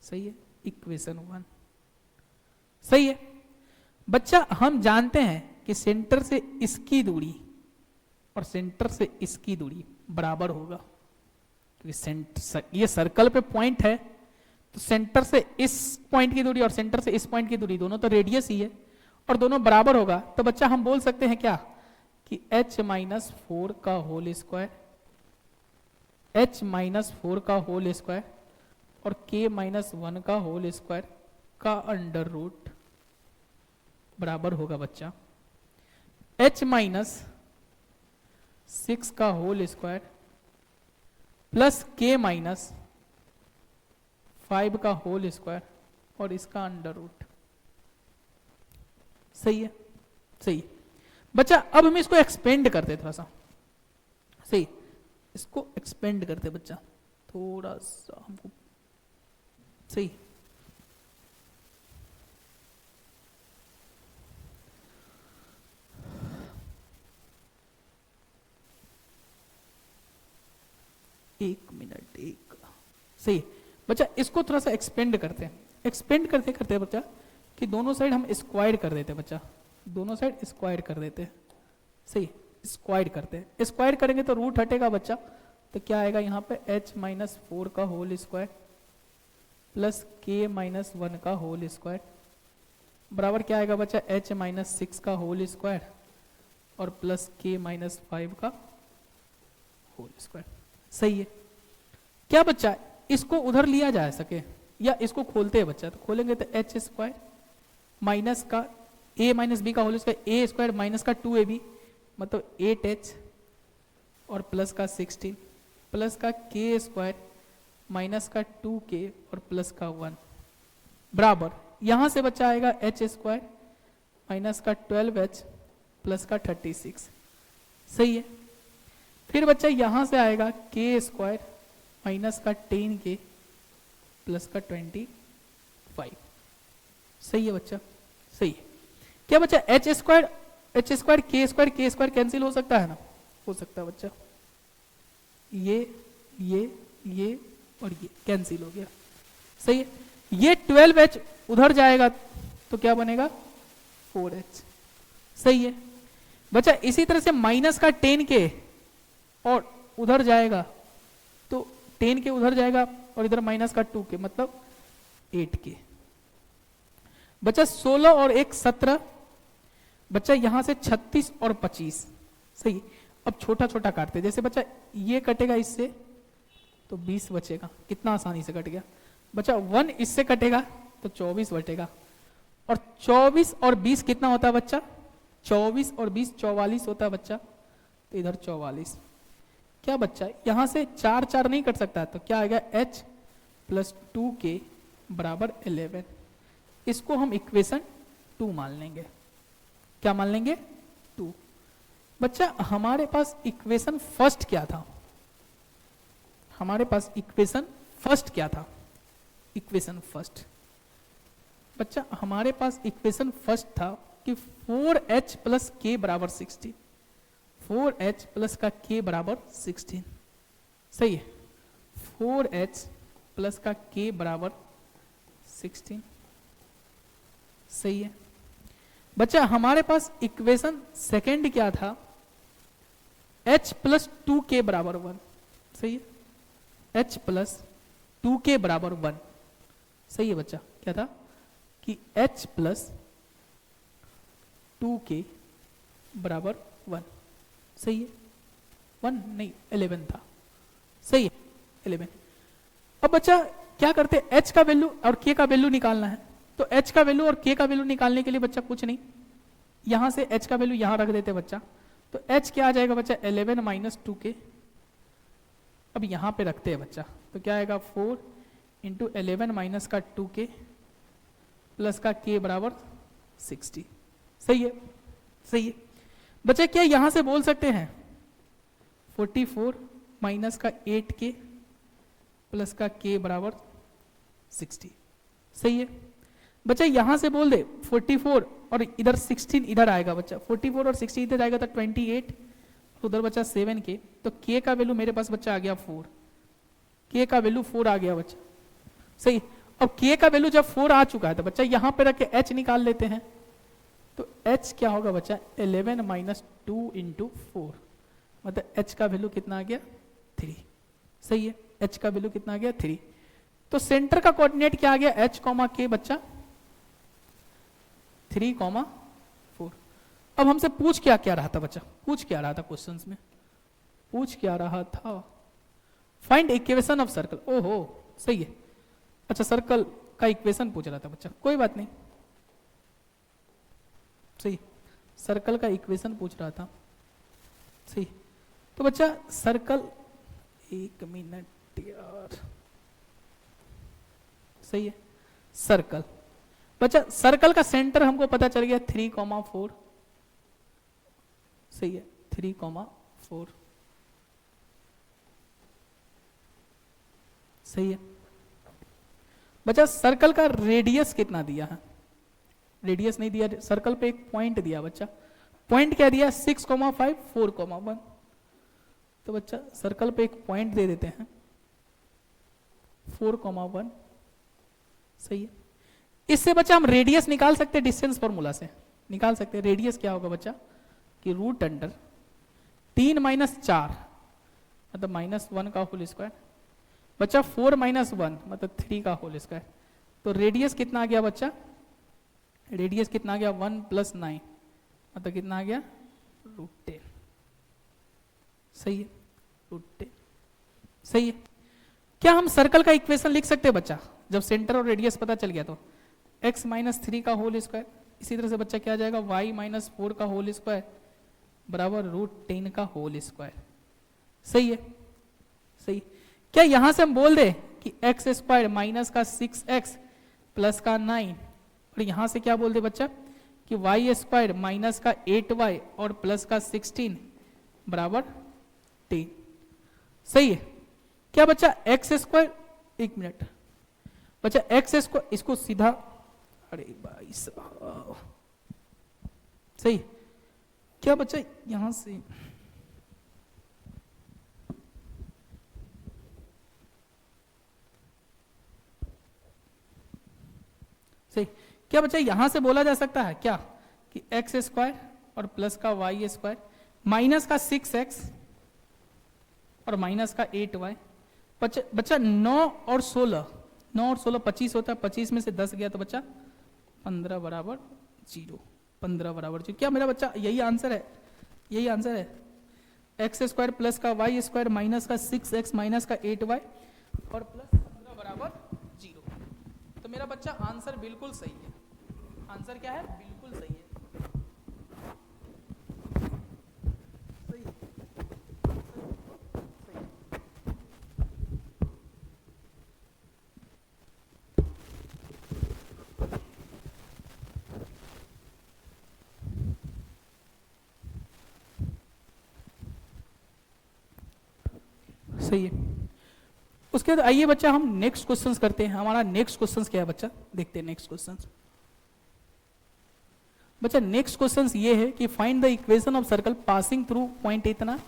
सही है, इक्वेशन 1। सही है बच्चा। हम जानते हैं कि सेंटर से इसकी दूरी और सेंटर से इसकी दूरी बराबर होगा, क्योंकि ये सर्कल पे पॉइंट है, तो सेंटर से इस पॉइंट की दूरी और सेंटर से इस पॉइंट की दूरी दोनों तो रेडियस ही है और दोनों बराबर होगा। तो बच्चा हम बोल सकते हैं क्या कि h-4 का होल स्क्वायर, h-4 का होल स्क्वायर और k-1 का होल स्क्वायर का अंडर रूट बराबर होगा बच्चा h-6 का होल स्क्वायर प्लस k-5 का होल स्क्वायर और इसका अंडर रूट। सही है, सही है बच्चा। अब हम इसको एक्सपेंड करते थोड़ा सा। सही, इसको एक्सपेंड करते बच्चा थोड़ा सा हमको। सही, एक मिनट, एक। सही बच्चा, इसको थोड़ा सा एक्सपेंड करते हैं। एक्सपेंड करते करते बच्चा कि दोनों साइड हम स्क्वायर कर देते हैं बच्चा, दोनों साइड स्क्वायर कर देते हैं। सही, स्क्वायर करते हैं। स्क्वायर करेंगे तो रूट हटेगा बच्चा, तो क्या आएगा यहाँ पे h-4 का होल स्क्वायर प्लस k-1 का होल स्क्वायर बराबर क्या आएगा बच्चा, h-6 का होल स्क्वायर और प्लस k-5 का होल स्क्वायर। सही है क्या बच्चा, इसको उधर लिया जा सके या इसको खोलते हैं बच्चा, तो खोलेंगे तो h स्क्वायर माइनस का a माइनस बी का whole square, a square minus का 2ab मतलब 8h और प्लस का 16 प्लस का k स्क्वायर माइनस का 2k और प्लस का 1 बराबर यहां से बच्चा आएगा h स्क्वायर माइनस का 12h प्लस का 36। सही है, फिर बच्चा यहां से आएगा k स्क्वायर माइनस का 10k प्लस का 25। सही है बच्चा, सही है क्या बच्चा, h square k square cancel हो सकता है ना, हो सकता है बच्चा, ये और ये कैंसिल हो गया। सही है, ये 12h उधर जाएगा तो क्या बनेगा 4h। सही है बच्चा, इसी तरह से माइनस का 10k और उधर जाएगा तो 10k उधर जाएगा और इधर माइनस का 2k मतलब 8k। बच्चा 16 और 1 17 बच्चा यहां से 36 और 25। सही, अब छोटा छोटा काटते, जैसे बच्चा ये कटेगा इससे तो 20 बचेगा, कितना आसानी से कट गया बच्चा। 1 इससे कटेगा तो 24 बचेगा और 24 और 20 कितना होता है बच्चा, 24 और 20 44 होता है बच्चा, तो इधर 44। क्या बच्चा यहां से 4 4 नहीं कट सकता, तो क्या आएगा h प्लस 2k बराबर 11। इसको हम इक्वेशन 2 मान लेंगे। क्या मान लेंगे, 2। बच्चा हमारे पास इक्वेशन फर्स्ट क्या था, हमारे पास इक्वेशन फर्स्ट क्या था, इक्वेशन फर्स्ट बच्चा हमारे पास इक्वेशन फर्स्ट था कि 4h प्लस k बराबर 16, 4h प्लस का k बराबर 16। सही है, 4h प्लस का k बराबर 16। सही है बच्चा। हमारे पास इक्वेशन सेकेंड क्या था, h प्लस 2k बराबर 1, सही है, h प्लस 2k बराबर 1, सही है बच्चा। क्या था कि h प्लस 2k बराबर 1, सही है, 1 नहीं 11 था, सही है 11। अब बच्चा क्या करते, h का वैल्यू और k का वैल्यू निकालना है, तो h का वैल्यू और k का वैल्यू निकालने के लिए बच्चा कुछ नहीं, यहां से h का वैल्यू यहां रख देते बच्चा, तो h क्या आ जाएगा बच्चा 11 माइनस 2k, अब यहां पे रखते हैं बच्चा, तो क्या आएगा 4 इंटू 11 माइनस का 2k प्लस का k बराबर 60, सही है, सही है बच्चा। क्या यहां से बोल सकते हैं 44 माइनस का 8k प्लस का k बराबर 60, सही है बच्चा। यहां से बोल दे 44 और इधर 16 इधर आएगा बच्चा, 44 और 60 इधर जाएगा तो 28, उधर बच्चा 7k, तो k का वैल्यू मेरे पास बच्चा आ गया 4, k का वैल्यू 4 आ गया बच्चा, सही। अब k का वैल्यू जब 4 आ चुका है तो बच्चा यहां पे रख के h निकाल लेते हैं, तो h क्या होगा बच्चा 11 माइनस 2 इंटू 4, मतलब h का वैल्यू कितना आ गया 3, सही है, h का वैल्यू कितना आ गया 3। तो सेंटर का कोऑर्डिनेट क्या आ गया h कॉमा k बच्चा 3 कॉमा 4। अब हमसे पूछ क्या क्या रहा था बच्चा, पूछ क्या रहा था क्वेश्चंस में, पूछ क्या रहा था, फाइंड इक्वेशन ऑफ सर्कल, ओहो सही है, अच्छा सर्कल का इक्वेशन पूछ रहा था बच्चा, कोई बात नहीं, सही, सर्कल का इक्वेशन पूछ रहा था, सही। तो बच्चा सर्कल, एक मिनट यार, सही है, सर्कल बच्चा, सर्कल का सेंटर हमको पता चल गया 3,4, सही है 3,4, सही है बच्चा। सर्कल का रेडियस कितना दिया है, रेडियस नहीं दिया, सर्कल पे एक पॉइंट दिया बच्चा, पॉइंट क्या दिया 6,5 4,1, तो बच्चा सर्कल पे एक पॉइंट दे देते हैं 4,1, सही है। इससे बच्चा हम रेडियस निकाल सकते हैं, डिस्टेंस फॉर्मूला से निकाल सकते हैं। रेडियस क्या होगा बच्चा कि रूट अंडर 3 माइनस 4 मतलब -1 का होल स्क्वायर, बच्चा 4 माइनस 1 मतलब 3 का होल स्क्वायर, तो रेडियस कितना आ गया बच्चा, रेडियस कितना आ गया 1 प्लस 9 मतलब कितना आ गया √10, सही है √10, सही है। क्या हम सर्कल का इक्वेशन लिख सकते हैं बच्चा, जब सेंटर और रेडियस पता चल गया तो x माइनस 3 का होल स्क्वायर, इसी तरह से बच्चा क्या आ जाएगा y माइनस 4 का होल स्क्वायर बराबर √10 का होल स्क्वायर, सही है, सही। क्या यहां से हम बोल दे कि एक्स स्क्वायर माइनस का 6x प्लस का 9, और यहां से क्या बोल दे बच्चा कि वाई स्क्वायर माइनस का 8y और प्लस का 16 बराबर 10, सही है। क्या बच्चा एक्स स्क्वायर, एक मिनट बच्चा एक्स स्क्वायर, इसको सीधा, अरे भाई साहब, सही। क्या बच्चा यहां से सही, क्या बच्चा यहां से बोला जा सकता है क्या कि एक्स स्क्वायर और प्लस का वाई स्क्वायर माइनस का 6x और माइनस का 8y, बच्चा 9 और 16 25 होता है, 25 में से 10 गया तो बच्चा 15 बराबर 0, 15 बराबर 0। क्या मेरा बच्चा यही आंसर है, यही आंसर है, एक्स स्क्वायर प्लस का वाई स्क्वायर माइनस का 6x माइनस का 8y और प्लस 15 बराबर 0। तो मेरा बच्चा आंसर बिल्कुल सही है, आंसर क्या है बिल्कुल सही है, सही है, सही है। उसके बाद आइए बच्चा हम नेक्स्ट क्वेश्चंस करते हैं। हमारा नेक्स्ट क्वेश्चंस क्या है बच्चा, देखते हैं नेक्स्ट क्वेश्चंस। बच्चा नेक्स्ट क्वेश्चंस ये है कि find the equation of circle passing through point इतना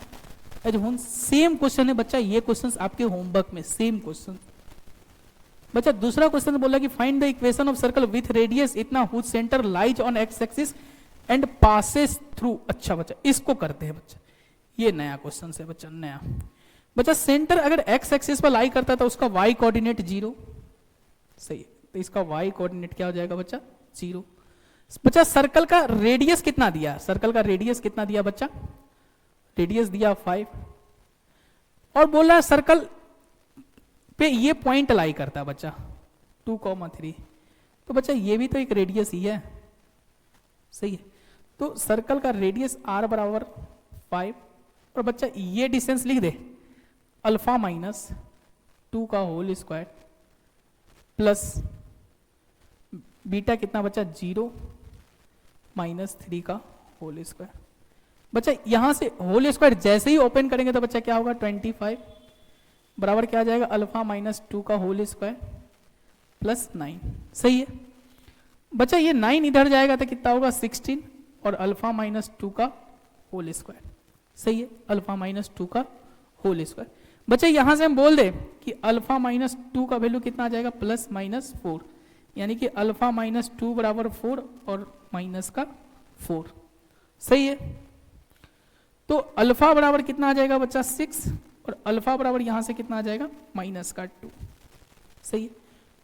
एज होन। सेम क्वेश्चन है बच्चा, ये क्वेश्चंस आपके होमवर्क में सेम क्वेश्चन, बच्चा दूसरा क्वेश्चन बोला कि find the equation of circle with radius इतना whose centre lies on x axis and passes through. अच्छा बच्चा इसको करते हैं बच्चा, ये नया क्वेश्चन है बच्चा, नया। बच्चा सेंटर अगर एक्स एक्सिस पर लाई करता है तो उसका वाई कोऑर्डिनेट 0, सही है, तो इसका वाई कोऑर्डिनेट क्या हो जाएगा बच्चा 0। बच्चा सर्कल का रेडियस कितना दिया, सर्कल का रेडियस कितना दिया बच्चा, रेडियस दिया 5, और बोला सर्कल पे ये पॉइंट लाई करता है बच्चा 2,3, तो बच्चा ये भी तो एक रेडियस ही है, सही है। तो सर्कल का रेडियस r बराबर 5, और बच्चा ये डिस्टेंस लिख दे अल्फा माइनस 2 का होल स्क्वायर प्लस बीटा कितना बच्चा 0 माइनस 3 का होल स्क्वायर। बच्चा यहां से होल स्क्वायर जैसे ही ओपन करेंगे तो बच्चा क्या होगा 25 बराबर क्या आ जाएगा अल्फा माइनस 2 का होल स्क्वायर प्लस 9, सही है। बच्चा ये 9 इधर जाएगा तो कितना होगा 16 और अल्फा माइनस 2 का होल स्क्वायर, सही है, अल्फा माइनस 2 का होल स्क्वायर। बच्चा यहां से हम बोल दे कि अल्फा माइनस 2 का वैल्यू कितना आ जाएगा प्लस माइनस 4, यानी कि अल्फा माइनस 2 बराबर 4 और माइनस का 4, सही है। तो अल्फा बराबर कितना आ जाएगा बच्चा 6 और अल्फा बराबर यहां से कितना आ जाएगा माइनस का 2, सही है।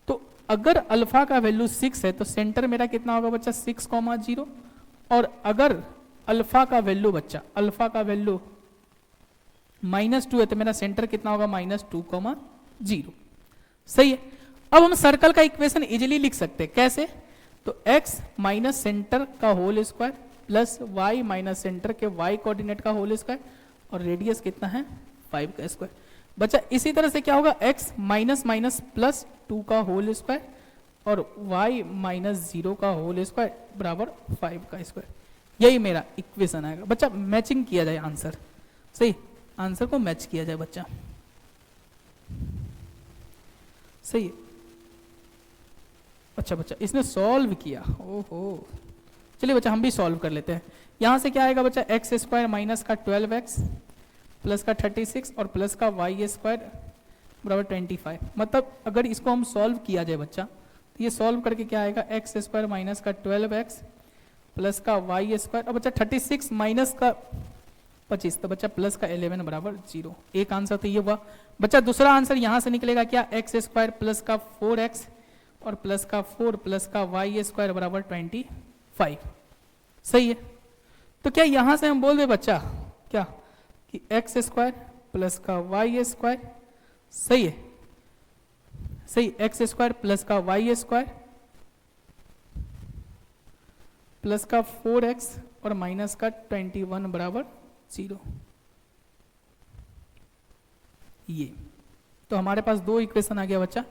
तो अगर अल्फा का वैल्यू 6 है तो सेंटर मेरा कितना होगा बच्चा 6,0, और अगर अल्फा का वैल्यू बच्चा अल्फा का वैल्यू -2 है तो मेरा सेंटर कितना होगा -2,0, सही है। अब हम सर्कल का इक्वेशन इजीली लिख सकते हैं, कैसे, तो x माइनस सेंटर का whole square plus y minus centre के y कोऑर्डिनेट का होल स्क्वायर और रेडियस कितना है 5 का स्क्वायर। बच्चा इसी तरह से क्या होगा x माइनस माइनस प्लस 2 का होल स्क्वायर और y माइनस 0 का होल स्क्वायर बराबर 5 का स्क्वायर, यही मेरा इक्वेशन आएगा। बच्चा मैचिंग किया जाए आंसर, सही, आंसर को मैच किया जाए बच्चा, सही है। अच्छा बच्चा इसने सॉल्व किया, ओहो, चलिए बच्चा हम भी सॉल्व कर लेते हैं। यहां से क्या आएगा बच्चा एक्स स्क्वायर माइनस का 12x प्लस का 36 और प्लस का वाई स्क्वायर बराबर 25। मतलब अगर इसको हम सॉल्व किया जाए बच्चा तो ये सॉल्व करके क्या आएगा एक्स स्क्वायर माइनस का 12x प्लस का वाई स्क्वायर, और बच्चा 36 माइनस का 25 तो बच्चा प्लस का 11 बराबर 0। एक आंसर तो ये हुआ। बच्चा दूसरा आंसर यहां से निकलेगा क्या एक्स स्क्वायर प्लस का 4x और प्लस का 4 प्लस का वाई स्क्वायर बराबर 25, सही है। तो क्या यहां से हम बोल दे बच्चा क्या कि एक्स स्क्वायर प्लस का वाई स्क्वायर, सही है, सही, एक्स स्क्वायर प्लस का वाई स्क्वायर प्लस का 4x और माइनस का 21 बराबर 0, ये तो हमारे पास दो इक्वेशन आ गया बच्चा।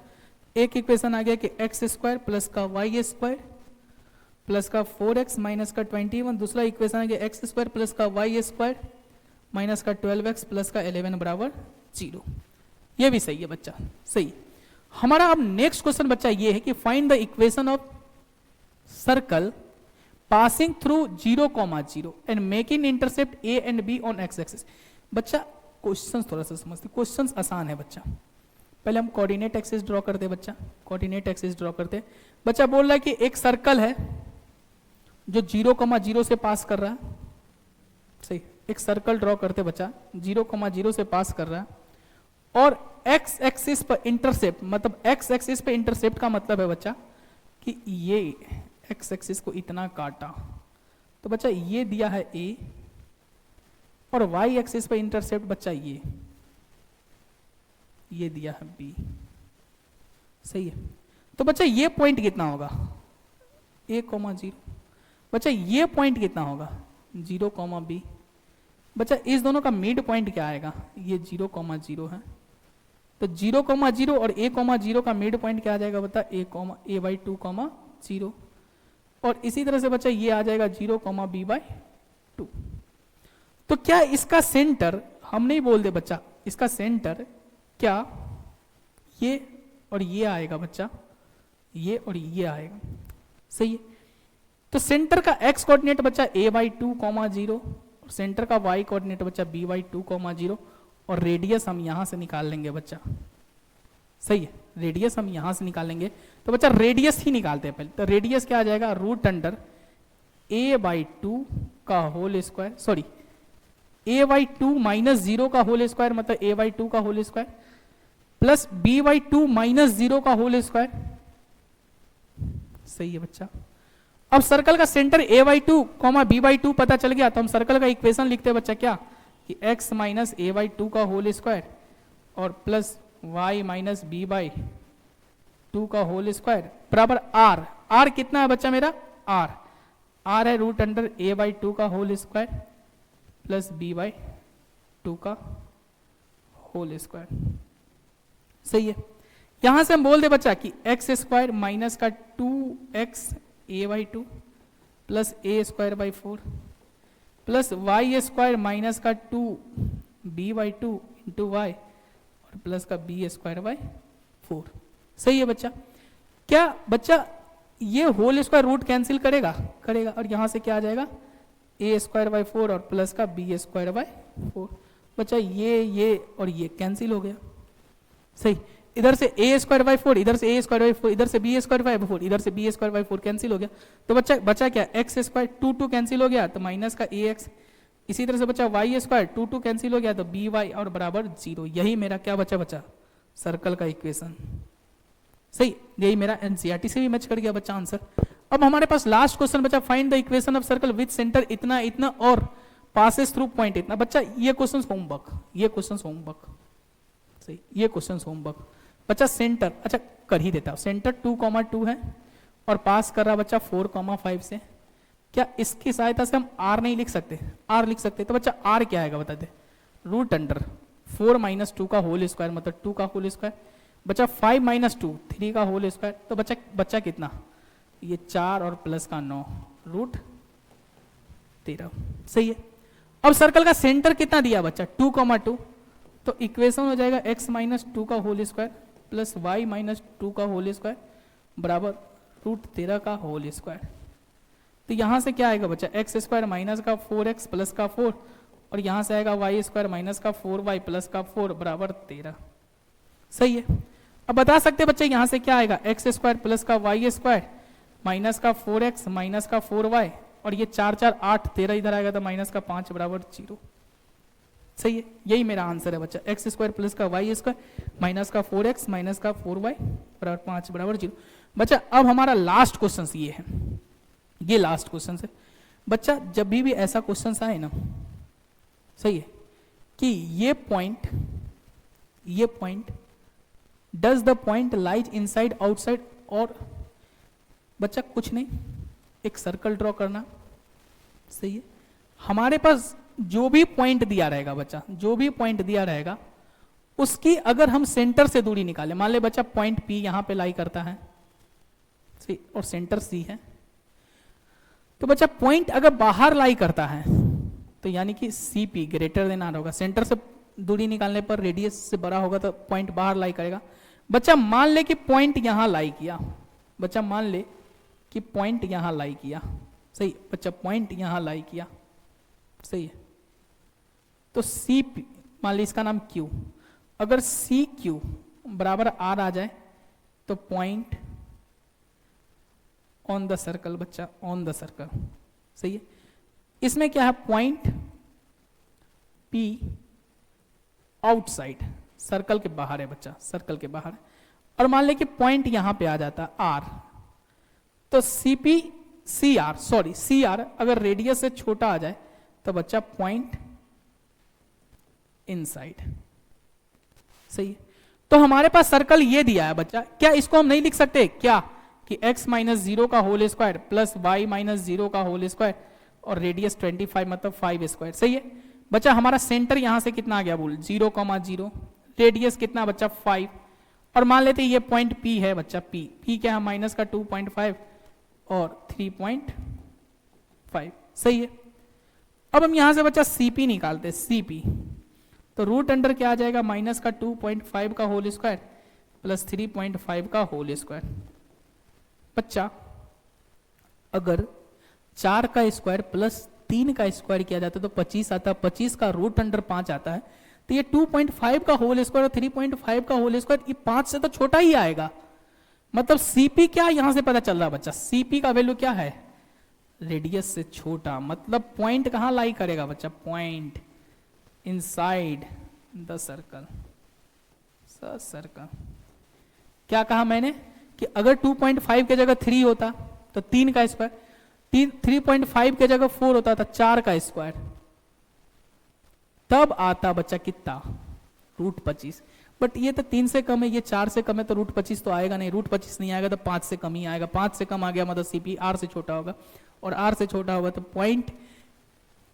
एक इक्वेशन आ गया कि एक्स स्क्वायर प्लस का वाई स्क्वायर प्लस का 4x माइनस का 21, दूसरा इक्वेशन आ गया एक्स स्क्वायर प्लस का वाई स्क्वायर माइनस का 12x प्लस का 11 बराबर 0, ये भी सही है बच्चा, सही। हमारा अब नेक्स्ट क्वेश्चन बच्चा ये है कि find the equation of circle passing through 0,0 and making intercept a and b on x axis. बच्चा क्वेश्चन थोड़ा सा समझते, क्वेश्चन आसान है बच्चा। पहले हम कोऑर्डिनेट एक्सिस ड्रॉ करते बच्चा, कोऑर्डिनेट एक्सिस ड्रॉ करते। बच्चा बोल रहा है कि एक सर्कल है जो 0,0 से पास कर रहा है, सही, एक सर्कल ड्रॉ करते बच्चा 0,0 से पास कर रहा है और x एक्सिस पर इंटरसेप्ट, मतलब x एक्सिस पे इंटरसेप्ट का मतलब है बच्चा कि ये x एक्सिस को इतना काटा, तो बच्चा ये दिया है a और y एक्सिस पे इंटरसेप्ट बच्चा ये दिया है b, सही है। तो बच्चा ये पॉइंट कितना होगा a,0, बच्चा ये पॉइंट कितना होगा 0,b। बच्चा इस दोनों का मिड पॉइंट क्या आएगा, ये 0,0 है, तो 0,0 और a,0 का मिड पॉइंट क्या आ जाएगा बता a/2,0, और इसी तरह से बच्चा ये आ जाएगा 0,b/2। तो क्या इसका सेंटर, हम नहीं बोल दे बच्चा, इसका सेंटर क्या ये और ये आएगा बच्चा, ये और ये आएगा, सही है। तो सेंटर का x कोऑर्डिनेट बच्चा a/2,0 और सेंटर का y कोऑर्डिनेट बच्चा b/2,0 और रेडियस हम यहां से निकाल लेंगे बच्चा, सही है, रेडियस हम यहां से निकालेंगे, तो बच्चा रेडियस ही निकालते हैं पहले। तो रेडियस क्या आ जाएगा, रूट अंडर a/2 का whole square, sorry a/2 minus 0 का होल स्क्वायर, मतलब a/2 का whole square plus b/2 minus 0 का होल स्क्वायर। सही है बच्चा। अब सर्कल का सेंटर a/2 b/2 पता चल गया, तो हम सर्कल का इक्वेशन लिखते हैं बच्चा क्या, कि x माइनस a/2 का होल स्क्वायर और प्लस y माइनस b/2 का होल स्क्वायर बराबर r। r कितना है बच्चा मेरा, r है रूट अंडर a/2 का होल स्क्वायर प्लस b/2 का होल स्क्वायर। सही है। यहां से हम बोल दे बच्चा कि एक्स स्क्वायर माइनस का 2x a/2 plus a²/4 plus y square minus का 2b/2 इंटू वाई और प्लस का b²/4। सही है बच्चा। क्या बच्चा ये होल स्क्वायर रूट कैंसिल करेगा, करेगा, और यहां से क्या आ जाएगा a²/4 और प्लस का b²/4। बच्चा ये और ये कैंसिल हो गया। सही, इधर से a²/4, इधर से a²/4, इधर से b²/4, इधर से b²/4 कैंसिल हो गया। तो बच्चा बचा क्या, एक्स स्क्वायर 2 कैंसिल हो गया तो माइनस का ax। इसी तरह से बच्चा वाई स्क्वायर 2 कैंसिल हो गया तो by और बराबर 0। यही मेरा क्या बचा सर्कल का इक्वेशन। सही, यही मेरा एनसीईआरटी से भी मैच कर गया बच्चा आंसर। अब हमारे पास लास्ट क्वेश्चन बचा, find the equation of circle with centre इतना इतना और पासेस थ्रू पॉइंट इतना। बच्चा ये क्वेश्चन होमवर्क, ये क्वेश्चन होमवर्क। सही, ये क्वेश्चन होमवर्क बच्चा। सेंटर अच्छा कर ही देता हूं, सेंटर 2,2 है और पास कर रहा बच्चा 4,5 से। क्या इसकी सहायता से हम r नहीं लिख सकते, r लिख सकते। तो बच्चा r क्या आएगा बता दे, रूट अंडर 4 माइनस 2 का होल स्क्वायर मतलब 2 का होल स्क्वायर बच्चा 5 माइनस 2 3 का होल स्क्वायर। तो बच्चा कितना, ये 4 और प्लस का 9 रूट 13। सही है। अब सर्कल का सेंटर कितना दिया बच्चा 2,2, तो इक्वेशन हो जाएगा x माइनस 2 का whole square plus y minus 2 का होल स्क्वायर बराबर रूट 13 का होल स्क्वायर। तो यहां से क्या आएगा बच्चा, एक्स स्क्वायर माइनस का 4x प्लस का 4 और यहां से आएगा वाई स्क्वायर माइनस का 4y प्लस का 4 बराबर 13। सही है। अब बता सकते हैं बच्चे यहां से क्या आएगा, एक्स स्क्वायर प्लस का वाई स्क्वायर माइनस का 4x माइनस का 4y और ये 4 4 8 13 इधर आएगा तो माइनस का 5 बराबर 0। सही है, यही मेरा आंसर है बच्चा, एक्स स्क्वायर प्लस का वाई स्क्वायर माइनस का 4x माइनस का 4y बराबर 5 बराबर 0। बच्चा अब हमारा लास्ट क्वेश्चन ये है, ये लास्ट क्वेश्चन है बच्चा। जब भी ऐसा क्वेश्चन आए ना, सही है, कि ये point does the point lies inside outside, और बच्चा कुछ नहीं, एक सर्कल ड्रॉ करना। सही है। हमारे पास जो भी पॉइंट दिया रहेगा बच्चा, जो भी पॉइंट दिया रहेगा उसकी अगर हम सेंटर से दूरी निकालें, मान ले बच्चा पॉइंट P यहां पे लाई करता है, सही, और सेंटर C है, तो बच्चा पॉइंट अगर बाहर लाई करता है तो यानी कि CP ग्रेटर देन आर होगा। सेंटर से दूरी निकालने पर रेडियस से बड़ा होगा तो पॉइंट बाहर लाई करेगा। बच्चा मान ले कि पॉइंट यहां लाई किया, बच्चा मान ले कि पॉइंट यहां लाई किया। सही बच्चा, पॉइंट यहां लाई किया। सही है। तो CP मान ली इसका नाम Q, अगर CQ बराबर R आ जाए तो पॉइंट ऑन द सर्कल बच्चा, ऑन द सर्कल। सही है। इसमें क्या है, पॉइंट P आउटसाइड, सर्कल के बाहर है बच्चा, सर्कल के बाहर है। और मान ले कि पॉइंट यहां पे आ जाता R, तो CR अगर रेडियस से छोटा आ जाए तो बच्चा पॉइंट इनसाइड। सही है। तो हमारे पास सर्कल ये दिया है बच्चा, क्या इसको हम नहीं लिख सकते क्या, कि x माइनस 0 का whole square plus y minus 0 का होल स्क्वायर और रेडियस 25 मतलब 5 स्क्वायर। सही है बच्चा। हमारा सेंटर यहां से कितना आ गया बोल, 0,0, रेडियस कितना बच्चा 5, और मान लेते ये पॉइंट P है बच्चा, P क्या है माइनस का 2.5 और 3.5। सही है। अब हम यहां से बच्चा CP निकालते हैं, CP तो रूट अंडर क्या आ जाएगा, माइनस का 2.5 का होल स्क्वायर प्लस 3.5 का होल स्क्वायर। बच्चा अगर 4 का स्क्वायर प्लस 3 का स्क्वायर किया जाता है तो 25 आता है, 25 का रूट अंडर 5 आता है, तो ये 2.5 का होल स्क्वायर और 3.5 का होल स्क्वायर, ये 5 से तो छोटा ही आएगा। मतलब सीपी क्या यहां से पता चल रहा बच्चा, सीपी का वैल्यू क्या है, रेडियस से छोटा। मतलब पॉइंट कहां लाई करेगा बच्चा, point inside the circle, circle. क्या कहा मैंने कि अगर 2.5 के जगह 3 होता तो 3 का स्क्वायर, 3.5 के जगह 4 होता था 4 का स्क्वायर, तब आता बच्चा कितना, √25। बट ये तो 3 से कम है, ये 4 से कम है, तो √25 तो आएगा नहीं, √25 नहीं आएगा तो 5 से कम ही आएगा। 5 से कम आ गया मतलब सीपी आर से छोटा होगा, और आर से छोटा होगा तो point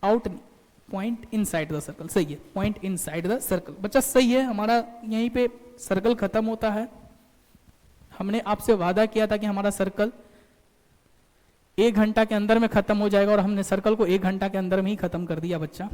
out, point inside the circle. सही है, पॉइंट इनसाइड द सर्कल। बच्चा सही है, हमारा यहीं पे सर्कल खत्म होता है। हमने आपसे वादा किया था कि हमारा सर्कल 1 घंटा के अंदर में खत्म हो जाएगा, और हमने सर्कल को 1 घंटा के अंदर में ही खत्म कर दिया बच्चा।